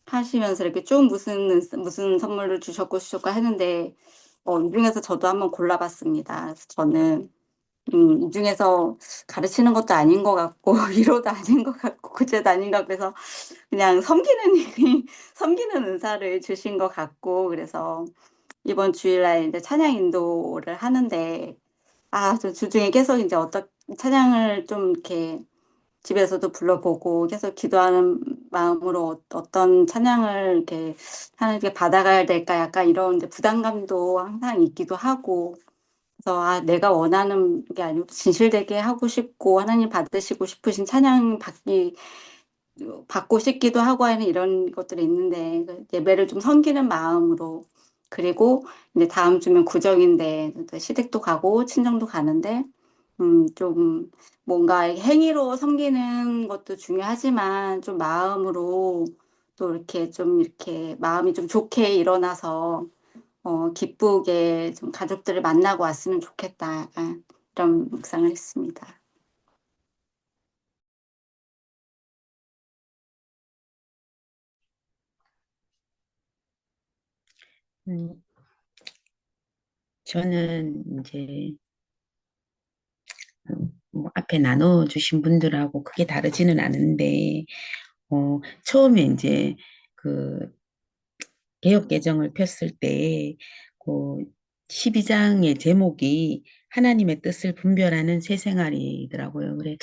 하시면서 이렇게 쭉 무슨 선물을 주셨고 했는데, 이 중에서 저도 한번 골라봤습니다. 그래서 저는, 이 중에서 가르치는 것도 아닌 것 같고, 위로도 아닌 것 같고, 구제도 아닌 것 같고, 해서 그냥 섬기는 은사를 주신 것 같고, 그래서 이번 주일날 이제 찬양 인도를 하는데, 저 주중에 계속 이제 찬양을 좀 이렇게 집에서도 불러보고 계속 기도하는 마음으로 어떤 찬양을 이렇게 하나님께 받아가야 될까 약간 이런 이제 부담감도 항상 있기도 하고, 그래서 내가 원하는 게 아니고 진실되게 하고 싶고 하나님 받으시고 싶으신 찬양 받고 싶기도 하고 하는 이런 것들이 있는데, 그 예배를 좀 섬기는 마음으로, 그리고 이제 다음 주면 구정인데 또 시댁도 가고 친정도 가는데, 좀 뭔가 행위로 섬기는 것도 중요하지만 좀 마음으로 또 이렇게 마음이 좀 좋게 일어나서 기쁘게 좀 가족들을 만나고 왔으면 좋겠다. 약간 이런 묵상을 했습니다. 음, 저는 이제 뭐 앞에 나눠주신 분들하고 크게 다르지는 않은데, 처음에 이제 그 개역 개정을 폈을 때, 그 12장의 제목이 하나님의 뜻을 분별하는 새 생활이더라고요. 그래,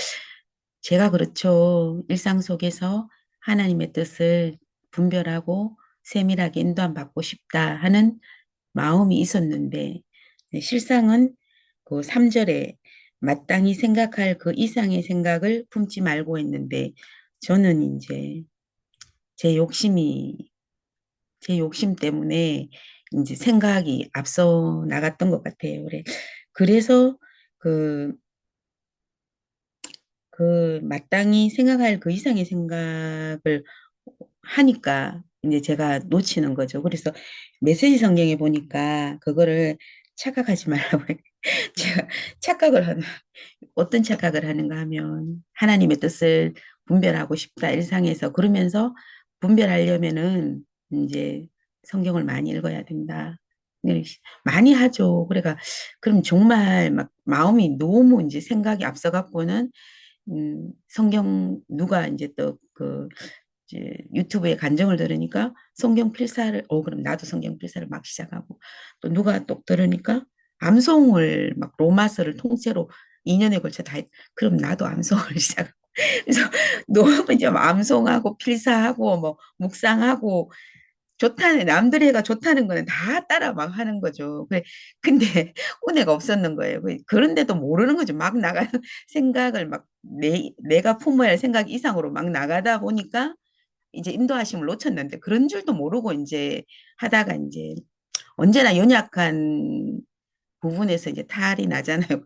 제가 그렇죠. 일상 속에서 하나님의 뜻을 분별하고 세밀하게 인도함 받고 싶다 하는 마음이 있었는데, 실상은 그 3절에 마땅히 생각할 그 이상의 생각을 품지 말고 했는데, 저는 이제 제 욕심이 제 욕심 때문에 이제 생각이 앞서 나갔던 것 같아요. 그래서 그, 그 마땅히 생각할 그 이상의 생각을 하니까 이제 제가 놓치는 거죠. 그래서 메시지 성경에 보니까 그거를 착각하지 말라고 제가 착각을 하는 어떤 착각을 하는가 하면 하나님의 뜻을 분별하고 싶다 일상에서 그러면서 분별하려면은 이제 성경을 많이 읽어야 된다. 네, 많이 하죠. 그래가 그럼 정말 막 마음이 너무 이제 생각이 앞서갖고는 성경 누가 이제 또 이제 유튜브에 간정을 들으니까 성경 필사를 그럼 나도 성경 필사를 막 시작하고 또 누가 또 들으니까 암송을 막 로마서를 통째로 2년에 걸쳐 그럼 나도 암송을 시작하고 그래서 너무 이제 암송하고 필사하고 뭐 묵상하고 좋다는 남들이 해가 좋다는 거는 다 따라 막 하는 거죠. 근데 은혜가 없었는 거예요. 그런데도 모르는 거죠. 막 나가는 생각을 막 내가 품어야 할 생각 이상으로 막 나가다 보니까 이제 인도하심을 놓쳤는데 그런 줄도 모르고 이제 하다가 이제 언제나 연약한 부분에서 이제 탈이 나잖아요.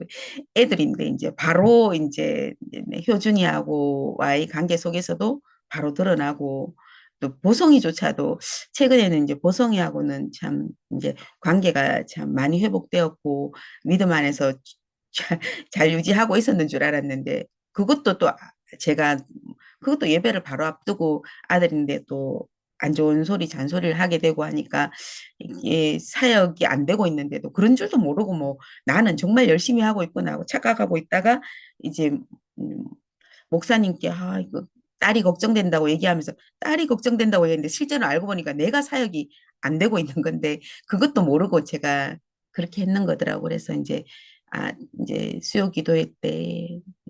애들인데 이제 바로 이제 효준이하고와의 관계 속에서도 바로 드러나고 또 보성이조차도 최근에는 이제 보성이하고는 참 이제 관계가 참 많이 회복되었고 믿음 안에서 잘 유지하고 있었는 줄 알았는데 그것도 또 제가 그것도 예배를 바로 앞두고 아들인데 또 안 좋은 소리, 잔소리를 하게 되고 하니까 이게 사역이 안 되고 있는데도 그런 줄도 모르고 뭐 나는 정말 열심히 하고 있구나 하고 착각하고 있다가 이제 음, 목사님께 이거 딸이 걱정된다고 얘기하면서 딸이 걱정된다고 얘기했는데 실제로 알고 보니까 내가 사역이 안 되고 있는 건데 그것도 모르고 제가 그렇게 했는 거더라고. 그래서 이제 수요 기도회 때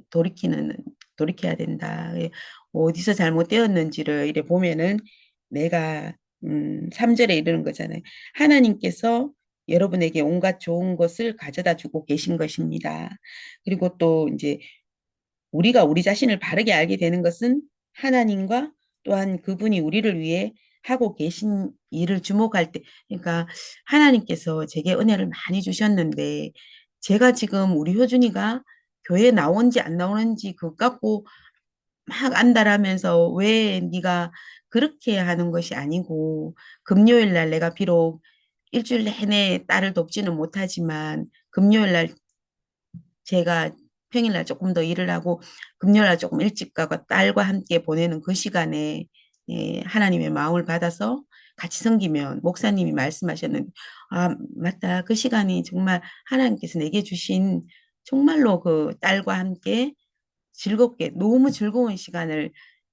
돌이키는 돌이켜야 된다. 어디서 잘못되었는지를 이래 보면은 내가 3절에 이르는 거잖아요. 하나님께서 여러분에게 온갖 좋은 것을 가져다 주고 계신 것입니다. 그리고 또 이제 우리가 우리 자신을 바르게 알게 되는 것은 하나님과 또한 그분이 우리를 위해 하고 계신 일을 주목할 때, 그러니까 하나님께서 제게 은혜를 많이 주셨는데, 제가 지금 우리 효준이가 교회 나오는지 안 나오는지 그것 갖고 막 안달하면서 왜 네가 그렇게 하는 것이 아니고, 금요일 날 내가 비록 일주일 내내 딸을 돕지는 못하지만, 금요일 날 제가 평일날 조금 더 일을 하고 금요일날 조금 일찍 가고 딸과 함께 보내는 그 시간에 하나님의 마음을 받아서 같이 섬기면 목사님이 말씀하셨는데 맞다. 그 시간이 정말 하나님께서 내게 주신 정말로 그 딸과 함께 즐겁게 너무 즐거운 시간을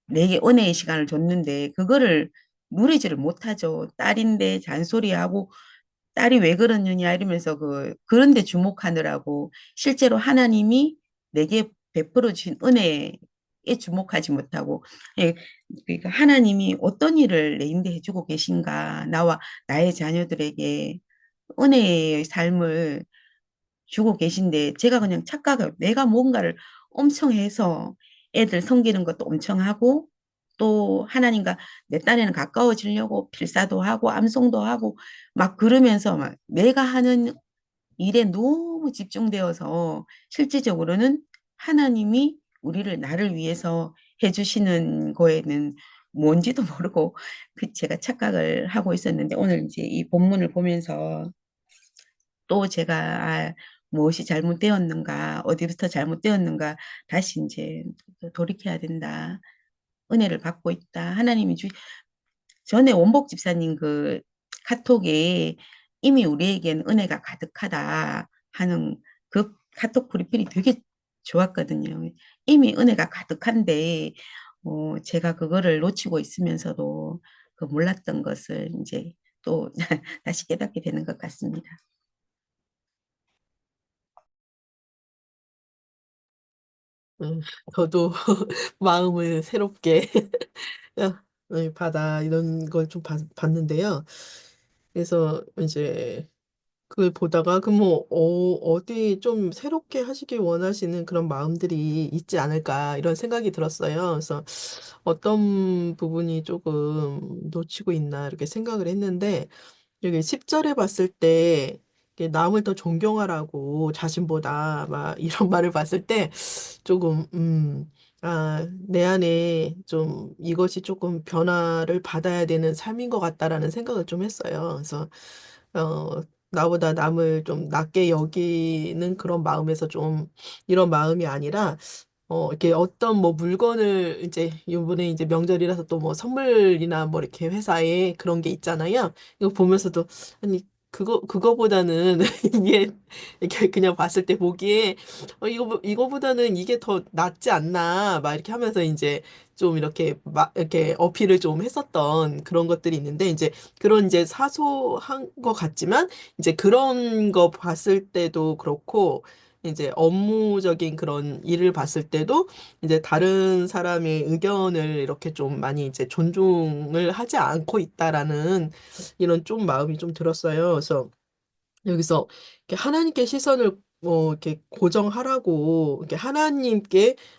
내게 은혜의 시간을 줬는데 그거를 누리지를 못하죠. 딸인데 잔소리하고 딸이 왜 그러느냐 이러면서 그런데 주목하느라고 실제로 하나님이 내게 베풀어 주신 은혜에 주목하지 못하고 예, 그러니까 하나님이 어떤 일을 내 인데 해주고 계신가 나와 나의 자녀들에게 은혜의 삶을 주고 계신데 제가 그냥 착각을 내가 뭔가를 엄청 해서 애들 섬기는 것도 엄청 하고 또 하나님과 내 딴에는 가까워지려고 필사도 하고 암송도 하고 막 그러면서 막 내가 하는 일에 너무 집중되어서 실질적으로는 하나님이 나를 위해서 해주시는 거에는 뭔지도 모르고 제가 착각을 하고 있었는데 오늘 이제 이 본문을 보면서 또 제가 무엇이 잘못되었는가, 어디부터 잘못되었는가, 다시 이제 돌이켜야 된다. 은혜를 받고 있다. 전에 원복 집사님 그 카톡에 이미 우리에겐 은혜가 가득하다 하는 그 카톡 프리필이 되게 좋았거든요. 이미 은혜가 가득한데, 제가 그거를 놓치고 있으면서도 그 몰랐던 것을 이제 또 다시 깨닫게 되는 것 같습니다. 저도 마음을 새롭게 받아 이런 걸 좀 봤는데요. 그래서 이제 그걸 보다가 그 뭐 어디 좀 새롭게 하시길 원하시는 그런 마음들이 있지 않을까 이런 생각이 들었어요. 그래서 어떤 부분이 조금 놓치고 있나 이렇게 생각을 했는데 여기 10절에 봤을 때 이게 남을 더 존경하라고 자신보다 막 이런 말을 봤을 때 조금 내 안에 좀 이것이 조금 변화를 받아야 되는 삶인 것 같다라는 생각을 좀 했어요. 그래서 나보다 남을 좀 낮게 여기는 그런 마음에서 좀 이런 마음이 아니라 이렇게 어떤 뭐 물건을 이제 요번에 이제 명절이라서 또 뭐 선물이나 뭐 이렇게 회사에 그런 게 있잖아요. 이거 보면서도 아니 그거보다는 이게 이렇게 그냥 봤을 때 보기에 이거보다는 이게 더 낫지 않나 막 이렇게 하면서 이제 좀 이렇게 막 이렇게 어필을 좀 했었던 그런 것들이 있는데 이제 그런 이제 사소한 것 같지만 이제 그런 거 봤을 때도 그렇고 이제 업무적인 그런 일을 봤을 때도 이제 다른 사람의 의견을 이렇게 좀 많이 이제 존중을 하지 않고 있다라는 이런 좀 마음이 좀 들었어요. 그래서 여기서 이렇게 하나님께 시선을 이렇게 고정하라고 이렇게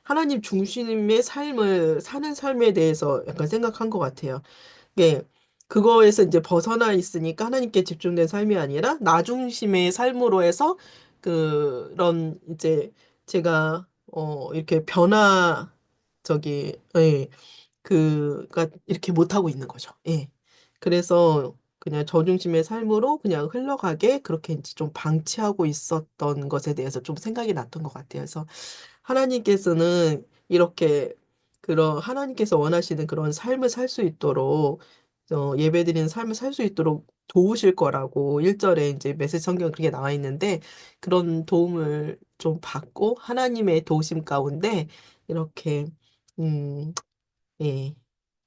하나님 중심의 삶을 사는 삶에 대해서 약간 생각한 것 같아요. 예, 그거에서 이제 벗어나 있으니까 하나님께 집중된 삶이 아니라 나 중심의 삶으로 해서 그런 이제 제가 이렇게 예, 그가 이렇게 못하고 있는 거죠. 예. 그래서 그냥 저 중심의 삶으로 그냥 흘러가게 그렇게 이제 좀 방치하고 있었던 것에 대해서 좀 생각이 났던 것 같아요. 그래서 하나님께서는 이렇게 하나님께서 원하시는 그런 삶을 살 수 있도록 예배드리는 삶을 살 수 있도록 도우실 거라고 1절에 이제 메시지 성경에 그렇게 나와 있는데 그런 도움을 좀 받고 하나님의 도우심 가운데 이렇게 음, 예,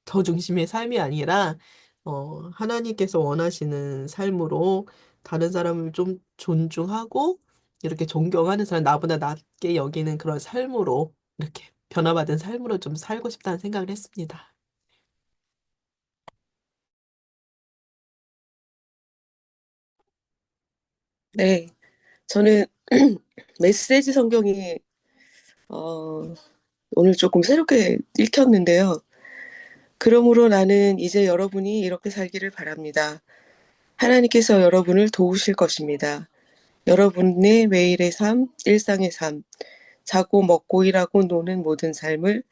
저 중심의 삶이 아니라 하나님께서 원하시는 삶으로 다른 사람을 좀 존중하고 이렇게 존경하는 사람, 나보다 낮게 여기는 그런 삶으로 이렇게 변화받은 삶으로 좀 살고 싶다는 생각을 했습니다. 네, 저는 메시지 성경이 어, 오늘 조금 새롭게 읽혔는데요. 그러므로 나는 이제 여러분이 이렇게 살기를 바랍니다. 하나님께서 여러분을 도우실 것입니다. 여러분의 매일의 삶, 일상의 삶, 자고 먹고 일하고 노는 모든 삶을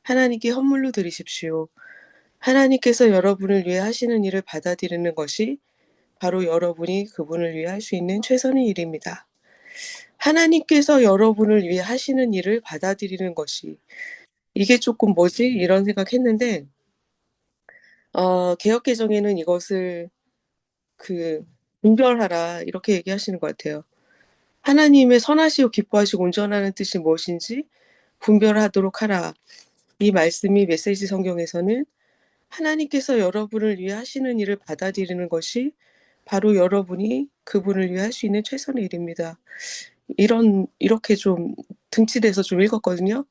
하나님께 헌물로 드리십시오. 하나님께서 여러분을 위해 하시는 일을 받아들이는 것이 바로 여러분이 그분을 위해 할 수 있는 최선의 일입니다. 하나님께서 여러분을 위해 하시는 일을 받아들이는 것이 이게 조금 뭐지? 이런 생각했는데 개역개정에는 이것을 그 분별하라 이렇게 얘기하시는 것 같아요. 하나님의 선하시고 기뻐하시고 온전하는 뜻이 무엇인지 분별하도록 하라. 이 말씀이 메시지 성경에서는 하나님께서 여러분을 위해 하시는 일을 받아들이는 것이 바로 여러분이 그분을 위해 할 수 있는 최선의 일입니다. 이렇게 좀 등치돼서 좀 읽었거든요.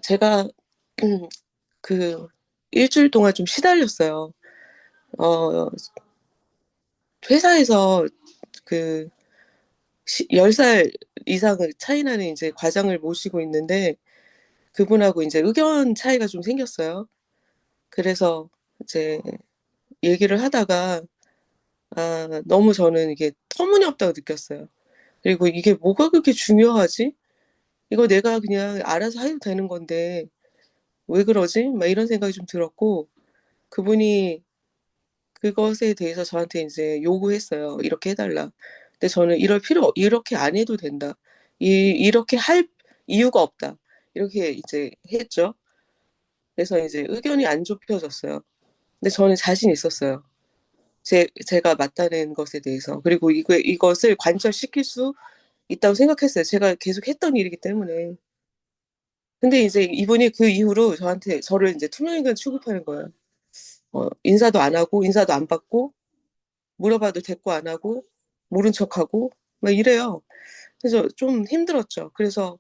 제가 그 일주일 동안 좀 시달렸어요. 어, 회사에서 그 10살 이상을 차이 나는 이제 과장을 모시고 있는데 그분하고 이제 의견 차이가 좀 생겼어요. 그래서 이제 얘기를 하다가 너무 저는 이게 터무니없다고 느꼈어요. 그리고 이게 뭐가 그렇게 중요하지? 이거 내가 그냥 알아서 해도 되는 건데 왜 그러지? 막 이런 생각이 좀 들었고 그분이 그것에 대해서 저한테 이제 요구했어요. 이렇게 해달라. 근데 저는 이렇게 안 해도 된다. 이렇게 할 이유가 없다. 이렇게 이제 했죠. 그래서 이제 의견이 안 좁혀졌어요. 근데 저는 자신 있었어요. 제가 맞다는 것에 대해서. 그리고 이것을 관철시킬 수 있다고 생각했어요. 제가 계속 했던 일이기 때문에. 근데 이제 이분이 그 이후로 저를 이제 투명인간 취급하는 거예요. 인사도 안 하고, 인사도 안 받고, 물어봐도 대꾸 안 하고, 모른 척하고, 막 이래요. 그래서 좀 힘들었죠. 그래서,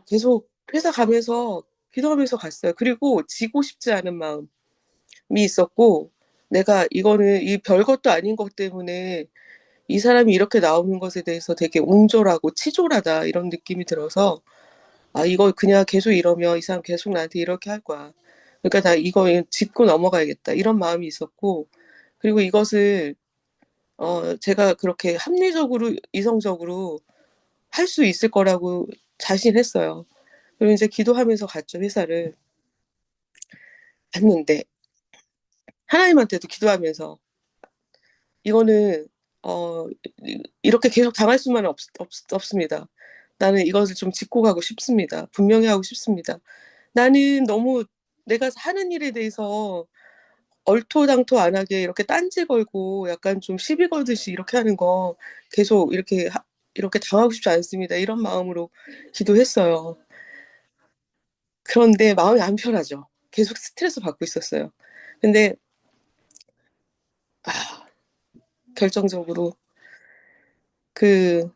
계속 회사 가면서 기도하면서 갔어요. 그리고 지고 싶지 않은 마음이 있었고, 내가 이거는 이 별것도 아닌 것 때문에 이 사람이 이렇게 나오는 것에 대해서 되게 옹졸하고 치졸하다 이런 느낌이 들어서 이거 그냥 계속 이러면 이 사람 계속 나한테 이렇게 할 거야. 그러니까 나 이거 짚고 넘어가야겠다 이런 마음이 있었고 그리고 이것을 제가 그렇게 합리적으로 이성적으로 할 수 있을 거라고 자신했어요. 그리고 이제 기도하면서 갔죠 회사를 갔는데 하나님한테도 기도하면서 이거는 이렇게 계속 당할 수만은 없습니다. 나는 이것을 좀 짚고 가고 싶습니다. 분명히 하고 싶습니다. 나는 너무 내가 하는 일에 대해서 얼토당토 안 하게 이렇게 딴지 걸고 약간 좀 시비 걸듯이 이렇게 하는 거 계속 이렇게 당하고 싶지 않습니다. 이런 마음으로 기도했어요. 그런데 마음이 안 편하죠. 계속 스트레스 받고 있었어요. 근데 결정적으로 그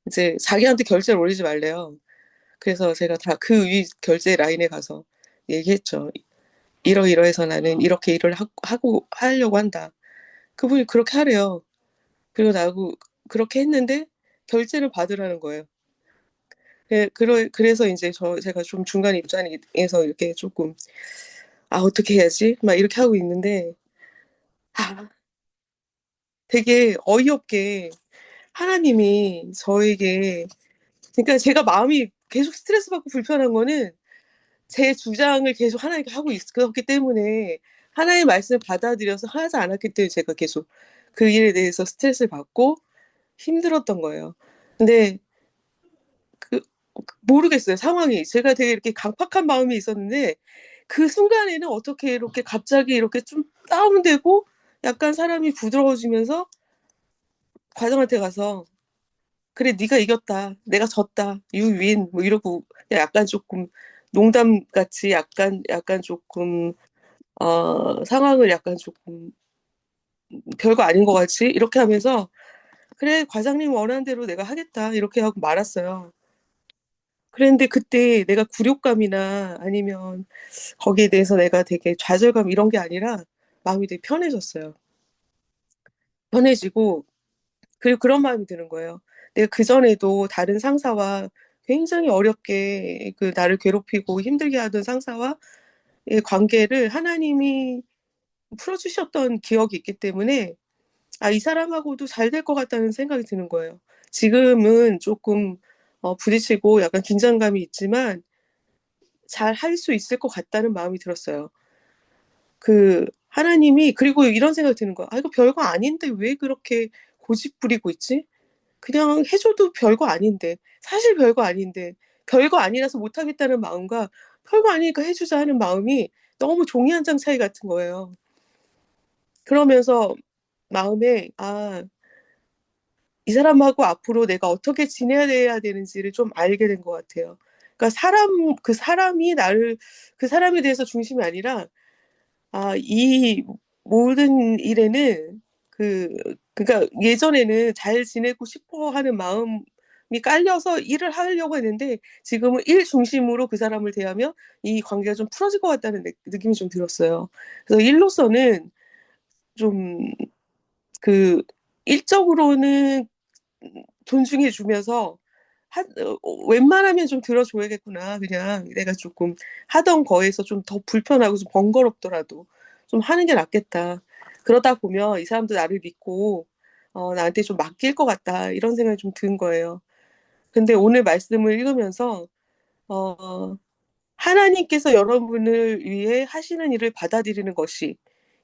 이제 자기한테 결제를 올리지 말래요. 그래서 제가 다 그 위 결제 라인에 가서 얘기했죠. 이러이러해서 나는 이렇게 일을 하고 하려고 한다. 그분이 그렇게 하래요. 그리고 나하고 그렇게 했는데 결제를 받으라는 거예요. 그래서 이제 제가 좀 중간 입장에서 이렇게 조금, 아, 어떻게 해야지? 막 이렇게 하고 있는데, 아, 되게 어이없게 하나님이 저에게, 그러니까 제가 마음이 계속 스트레스 받고 불편한 거는 제 주장을 계속 하나님께 하고 있었기 때문에 하나님의 말씀을 받아들여서 하지 않았기 때문에 제가 계속 그 일에 대해서 스트레스를 받고 힘들었던 거예요. 근데 그 모르겠어요, 상황이. 제가 되게 이렇게 강팍한 마음이 있었는데 그 순간에는 어떻게 이렇게 갑자기 이렇게 좀 다운되고 약간 사람이 부드러워지면서 과장한테 가서 그래 네가 이겼다. 내가 졌다. You win. 뭐 이러고 약간 조금 농담 같이 약간 조금 상황을 약간 조금 별거 아닌 것 같이 이렇게 하면서 그래 과장님 원하는 대로 내가 하겠다. 이렇게 하고 말았어요. 그랬는데 그때 내가 굴욕감이나 아니면 거기에 대해서 내가 되게 좌절감 이런 게 아니라 마음이 되게 편해졌어요. 편해지고 그리고 그런 마음이 드는 거예요. 내가 그전에도 다른 상사와 굉장히 어렵게 그 나를 괴롭히고 힘들게 하던 상사와의 관계를 하나님이 풀어주셨던 기억이 있기 때문에 아, 이 사람하고도 잘 될 것 같다는 생각이 드는 거예요. 지금은 조금 부딪히고 약간 긴장감이 있지만 잘 할 수 있을 것 같다는 마음이 들었어요. 하나님이 그리고 이런 생각이 드는 거야. 아, 이거 별거 아닌데 왜 그렇게 고집 부리고 있지? 그냥 해줘도 별거 아닌데 사실 별거 아닌데 별거 아니라서 못하겠다는 마음과 별거 아니니까 해주자 하는 마음이 너무 종이 한 장 차이 같은 거예요. 그러면서 마음에 이 사람하고 앞으로 내가 어떻게 지내야 되는지를 좀 알게 된 것 같아요. 그러니까 그 사람이 그 사람에 대해서 중심이 아니라 이 모든 일에는 그러니까 예전에는 잘 지내고 싶어 하는 마음이 깔려서 일을 하려고 했는데 지금은 일 중심으로 그 사람을 대하면 이 관계가 좀 풀어질 것 같다는 느낌이 좀 들었어요. 그래서 일로서는 좀 일적으로는 존중해 주면서 웬만하면 좀 들어줘야겠구나. 그냥 내가 조금 하던 거에서 좀 더 불편하고 좀 번거롭더라도 좀 하는 게 낫겠다. 그러다 보면 이 사람도 나를 믿고 나한테 좀 맡길 것 같다. 이런 생각이 좀 든 거예요. 근데 오늘 말씀을 읽으면서 어, 하나님께서 여러분을 위해 하시는 일을 받아들이는 것이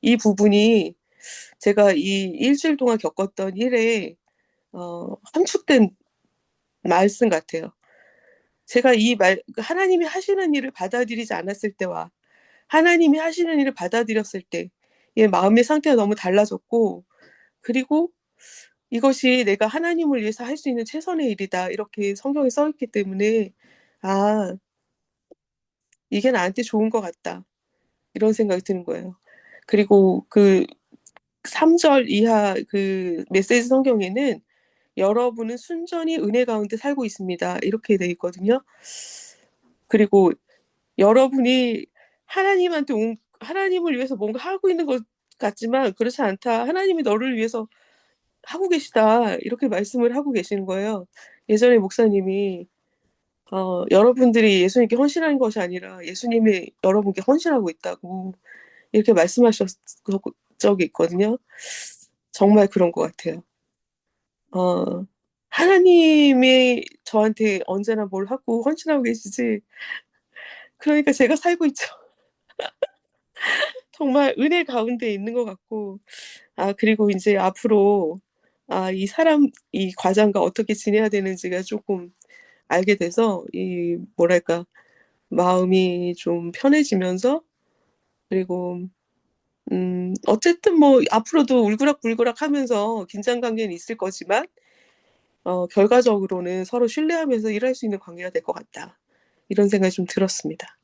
이 부분이 제가 이 일주일 동안 겪었던 일에 함축된 말씀 같아요. 제가 하나님이 하시는 일을 받아들이지 않았을 때와 하나님이 하시는 일을 받아들였을 때, 마음의 상태가 너무 달라졌고, 그리고 이것이 내가 하나님을 위해서 할 수 있는 최선의 일이다. 이렇게 성경에 써 있기 때문에, 아, 이게 나한테 좋은 것 같다. 이런 생각이 드는 거예요. 그리고 3절 이하 메시지 성경에는 여러분은 순전히 은혜 가운데 살고 있습니다. 이렇게 돼 있거든요. 그리고 여러분이 하나님을 위해서 뭔가 하고 있는 것 같지만 그렇지 않다. 하나님이 너를 위해서 하고 계시다. 이렇게 말씀을 하고 계시는 거예요. 예전에 목사님이 여러분들이 예수님께 헌신하는 것이 아니라 예수님이 여러분께 헌신하고 있다고 이렇게 말씀하셨 적이 있거든요. 정말 그런 것 같아요. 하나님이 저한테 언제나 뭘 하고 헌신하고 계시지. 그러니까 제가 살고 있죠. 정말 은혜 가운데 있는 것 같고, 그리고 이제 앞으로, 이 과장과 어떻게 지내야 되는지가 조금 알게 돼서, 뭐랄까, 마음이 좀 편해지면서, 그리고, 어쨌든 뭐, 앞으로도 울그락불그락 하면서 긴장 관계는 있을 거지만, 결과적으로는 서로 신뢰하면서 일할 수 있는 관계가 될 것 같다. 이런 생각이 좀 들었습니다.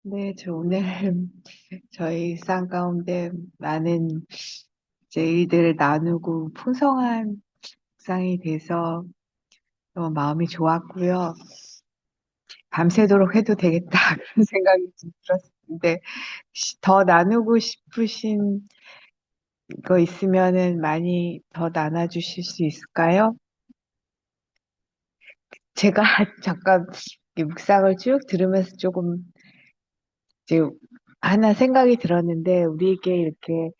네, 저 오늘 저희 일상 가운데 많은 이제 일들을 나누고 풍성한 묵상이 돼서 너무 마음이 좋았고요. 밤새도록 해도 되겠다 그런 생각이 좀 들었는데 더 나누고 싶으신 거 있으면은 많이 더 나눠주실 수 있을까요? 제가 잠깐 이 묵상을 쭉 들으면서 조금 이제 하나 생각이 들었는데 우리에게 이렇게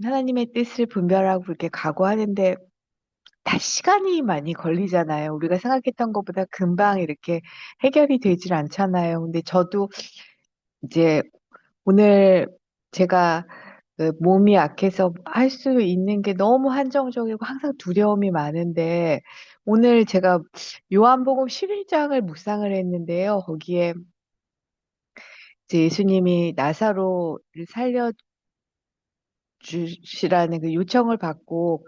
하나님의 뜻을 분별하고 이렇게 각오하는데 다 시간이 많이 걸리잖아요. 우리가 생각했던 것보다 금방 이렇게 해결이 되질 않잖아요. 근데 저도 이제 오늘 제가 그 몸이 약해서 할 수 있는 게 너무 한정적이고 항상 두려움이 많은데 오늘 제가 요한복음 11장을 묵상을 했는데요. 거기에 이제 예수님이 나사로를 살려주시라는 그 요청을 받고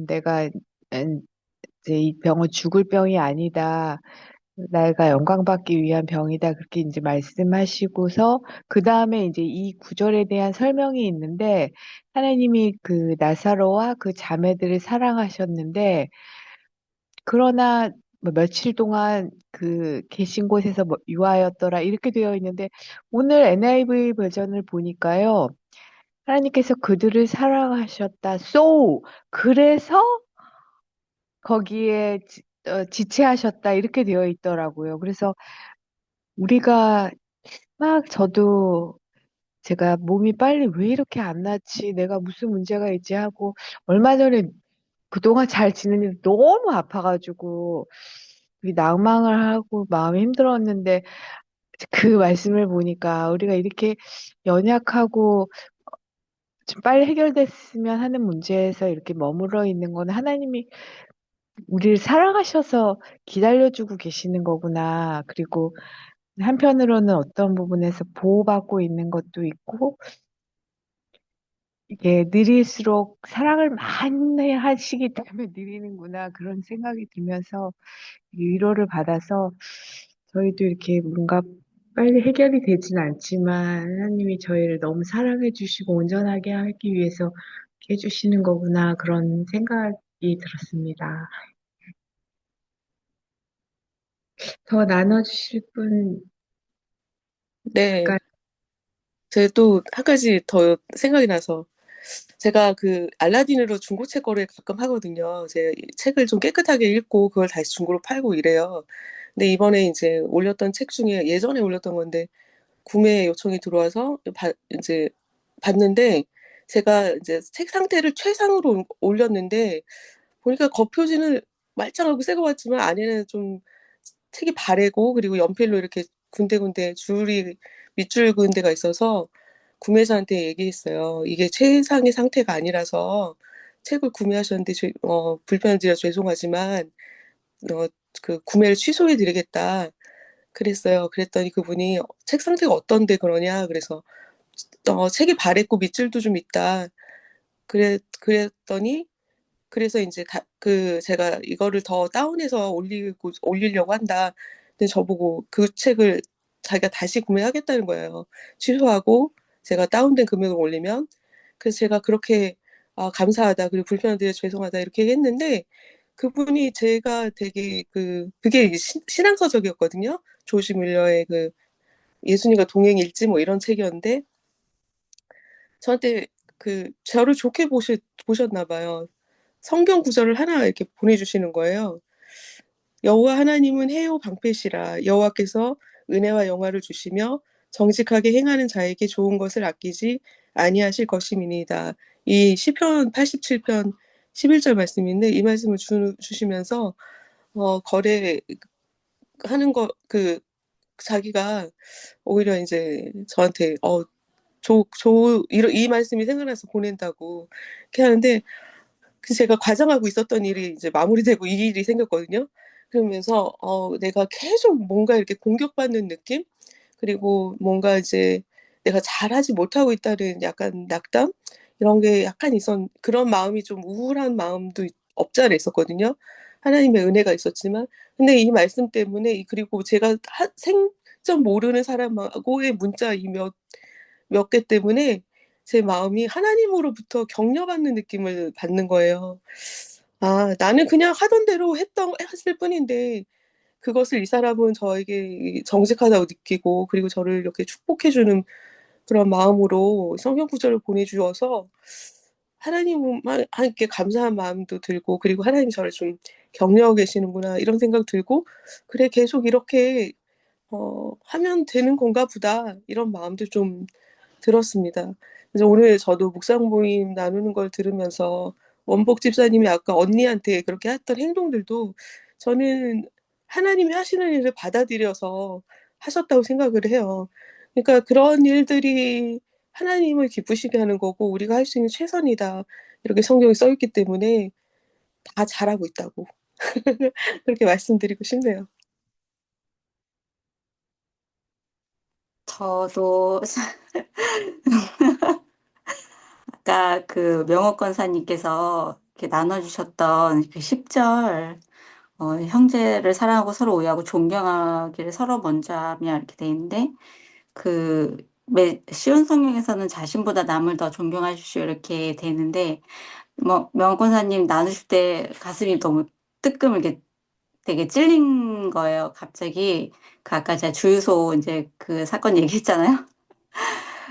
내가 이제 이 병은 죽을 병이 아니다. 내가 영광받기 위한 병이다. 그렇게 이제 말씀하시고서 그 다음에 이제 이 구절에 대한 설명이 있는데 하나님이 그 나사로와 그 자매들을 사랑하셨는데 그러나 뭐 며칠 동안 그 계신 곳에서 뭐 유하였더라 이렇게 되어 있는데 오늘 NIV 버전을 보니까요. 하나님께서 그들을 사랑하셨다. So 그래서 거기에 지체하셨다 이렇게 되어 있더라고요. 그래서 우리가 막 저도 제가 몸이 빨리 왜 이렇게 안 낫지? 내가 무슨 문제가 있지? 하고 얼마 전에 그동안 잘 지내는데 너무 아파가지고 낭망을 하고 마음이 힘들었는데 그 말씀을 보니까 우리가 이렇게 연약하고 좀 빨리 해결됐으면 하는 문제에서 이렇게 머물러 있는 건 하나님이 우리를 사랑하셔서 기다려주고 계시는 거구나. 그리고 한편으로는 어떤 부분에서 보호받고 있는 것도 있고, 이게 느릴수록 사랑을 많이 하시기 때문에 느리는구나. 그런 생각이 들면서 위로를 받아서 저희도 이렇게 뭔가 빨리 해결이 되진 않지만 하나님이 저희를 너무 사랑해 주시고 온전하게 하기 위해서 이렇게 해주시는 거구나. 그런 생각이 들었습니다. 더 나눠주실 분 네. 있을까요? 제가 또 한 가지 더 생각이 나서 제가 그 알라딘으로 중고책 거래 가끔 하거든요. 제가 이 책을 좀 깨끗하게 읽고 그걸 다시 중고로 팔고 이래요. 근데 이번에 이제 올렸던 책 중에 예전에 올렸던 건데 구매 요청이 들어와서 이제 봤는데 제가 이제 책 상태를 최상으로 올렸는데 보니까 겉표지는 말짱하고 새 것 같지만 안에는 좀 책이 바래고 그리고 연필로 이렇게 군데군데 줄이 밑줄 그은 데가 있어서 구매자한테 얘기했어요. 이게 최상의 상태가 아니라서 책을 구매하셨는데 불편을 드려 죄송하지만 그 구매를 취소해 드리겠다. 그랬어요. 그랬더니 그분이 책 상태가 어떤데 그러냐. 그래서 책이 바랬고 밑줄도 좀 있다. 그랬더니 그래서 인제 제가 "이거를 더 다운해서 올리려고 한다." 근데 저보고 그 책을 자기가 다시 구매하겠다는 거예요. 취소하고 제가 다운된 금액을 올리면. 그래서 제가 그렇게 "아 감사하다. 그리고 불편을 드려 죄송하다." 이렇게 했는데 그분이 제가 되게 그게 이게 신앙서적이었거든요. 조지 밀러의 그 예수님과 동행 일지 뭐 이런 책이었는데 저한테 저를 좋게 보셨나 봐요. 성경 구절을 하나 이렇게 보내주시는 거예요. 여호와 하나님은 해요 방패시라. 여호와께서 은혜와 영화를 주시며 정직하게 행하는 자에게 좋은 것을 아끼지 아니하실 것임이니이다. 이 시편 87편 11절 말씀인데 이 말씀을 주시면서 거래하는 거 자기가 오히려 이제 저한테 이 말씀이 생각나서 보낸다고 이렇게 하는데 그래서 제가 과장하고 있었던 일이 이제 마무리되고 이 일이 생겼거든요. 그러면서 내가 계속 뭔가 이렇게 공격받는 느낌? 그리고 뭔가 이제 내가 잘하지 못하고 있다는 약간 낙담? 이런 게 약간 그런 마음이 좀 우울한 마음도 없지 않아 있었거든요. 하나님의 은혜가 있었지만. 근데 이 말씀 때문에 그리고 제가 생전 모르는 사람하고의 문자 몇 개 때문에 제 마음이 하나님으로부터 격려받는 느낌을 받는 거예요. 아, 나는 그냥 하던 대로 했을 뿐인데 그것을 이 사람은 저에게 정직하다고 느끼고 그리고 저를 이렇게 축복해주는 그런 마음으로 성경 구절을 보내주어서 하나님께 감사한 마음도 들고 그리고 하나님이 저를 좀 격려하고 계시는구나 이런 생각 들고 그래 계속 이렇게 하면 되는 건가 보다 이런 마음도 좀 들었습니다. 그래서 오늘 저도 묵상 모임 나누는 걸 들으면서 원복 집사님이 아까 언니한테 그렇게 했던 행동들도 저는 하나님이 하시는 일을 받아들여서 하셨다고 생각을 해요. 그러니까 그런 일들이 하나님을 기쁘시게 하는 거고 우리가 할 수 있는 최선이다. 이렇게 성경에 써 있기 때문에 다 잘하고 있다고 그렇게 말씀드리고 싶네요. 저도 아까 그 명호 권사님께서 이렇게 나눠주셨던 그 10절, 형제를 사랑하고 서로 오해하고 존경하기를 서로 먼저 하며 이렇게 돼 있는데, 쉬운 성경에서는 자신보다 남을 더 존경하십시오 이렇게 돼 있는데, 뭐, 명호 권사님 나누실 때 가슴이 너무 뜨끔 이렇게 되게 찔린 거예요, 갑자기. 아까 제가 주유소 이제 그 사건 얘기했잖아요.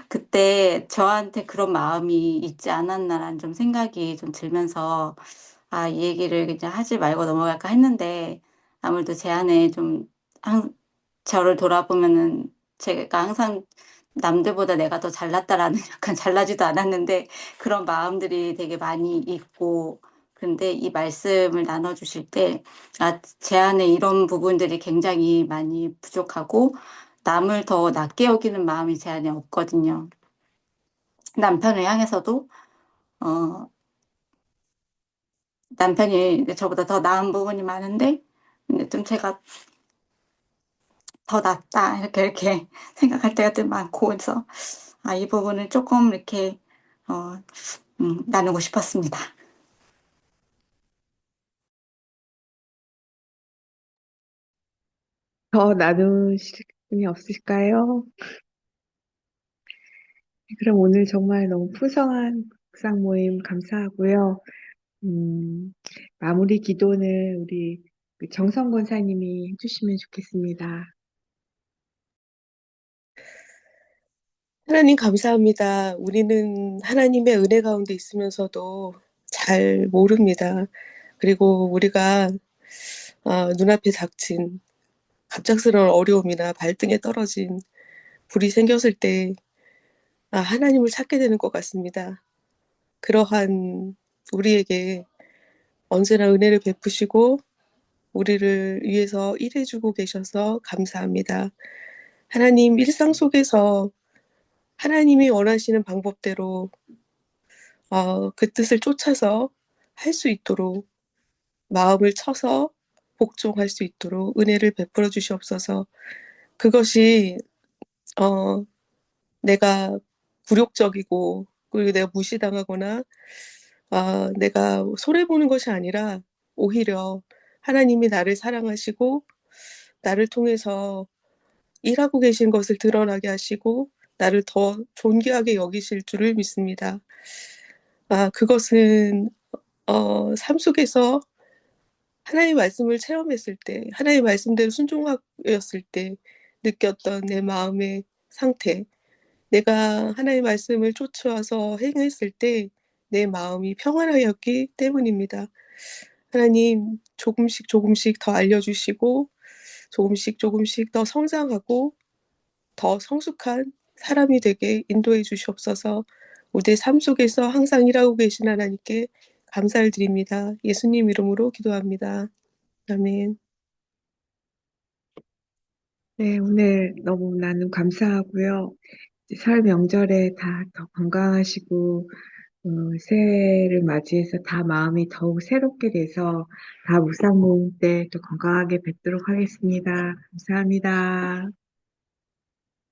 그때 저한테 그런 마음이 있지 않았나라는 좀 생각이 좀 들면서 아, 이 얘기를 그냥 하지 말고 넘어갈까 했는데 아무래도 제 안에 좀 저를 돌아보면은 제가 항상 남들보다 내가 더 잘났다라는 약간 잘나지도 않았는데 그런 마음들이 되게 많이 있고 근데 이 말씀을 나눠주실 때 아, 제 안에 이런 부분들이 굉장히 많이 부족하고 남을 더 낮게 여기는 마음이 제 안에 없거든요. 남편을 향해서도 어, 남편이 저보다 더 나은 부분이 많은데 근데 좀 제가 더 낫다 이렇게 생각할 때가 좀 많고 그래서 아, 이 부분을 조금 이렇게 어, 나누고 싶었습니다. 더 나누실 분이 없으실까요? 그럼 오늘 정말 너무 풍성한 묵상 모임 감사하고요. 음, 마무리 기도는 우리 그 정성 권사님이 해주시면 좋겠습니다. 하나님 감사합니다. 우리는 하나님의 은혜 가운데 있으면서도 잘 모릅니다. 그리고 우리가 눈앞에 닥친 갑작스러운 어려움이나 발등에 떨어진 불이 생겼을 때 하나님을 찾게 되는 것 같습니다. 그러한 우리에게 언제나 은혜를 베푸시고 우리를 위해서 일해주고 계셔서 감사합니다. 하나님 일상 속에서 하나님이 원하시는 방법대로 그 뜻을 쫓아서 할 수 있도록 마음을 쳐서 복종할 수 있도록 은혜를 베풀어 주시옵소서. 그것이 내가 굴욕적이고 그리고 내가 무시당하거나 내가 손해보는 것이 아니라 오히려 하나님이 나를 사랑하시고 나를 통해서 일하고 계신 것을 드러나게 하시고 나를 더 존귀하게 여기실 줄을 믿습니다. 그것은 삶 속에서 하나님의 말씀을 체험했을 때, 하나님의 말씀대로 순종하였을 때 느꼈던 내 마음의 상태, 내가 하나님의 말씀을 쫓아와서 행했을 때 내 마음이 평안하였기 때문입니다. 하나님 조금씩 조금씩 더 알려주시고 조금씩 조금씩 더 성장하고 더 성숙한 사람이 되게 인도해 주시옵소서. 우리의 삶 속에서 항상 일하고 계신 하나님께 감사를 드립니다. 예수님 이름으로 기도합니다. 아멘. 네, 오늘 너무 나눔 감사하고요. 이제 설 명절에 다 더 건강하시고 새해를 맞이해서 다 마음이 더욱 새롭게 돼서 다 묵상 모임 때 또 건강하게 뵙도록 하겠습니다. 감사합니다.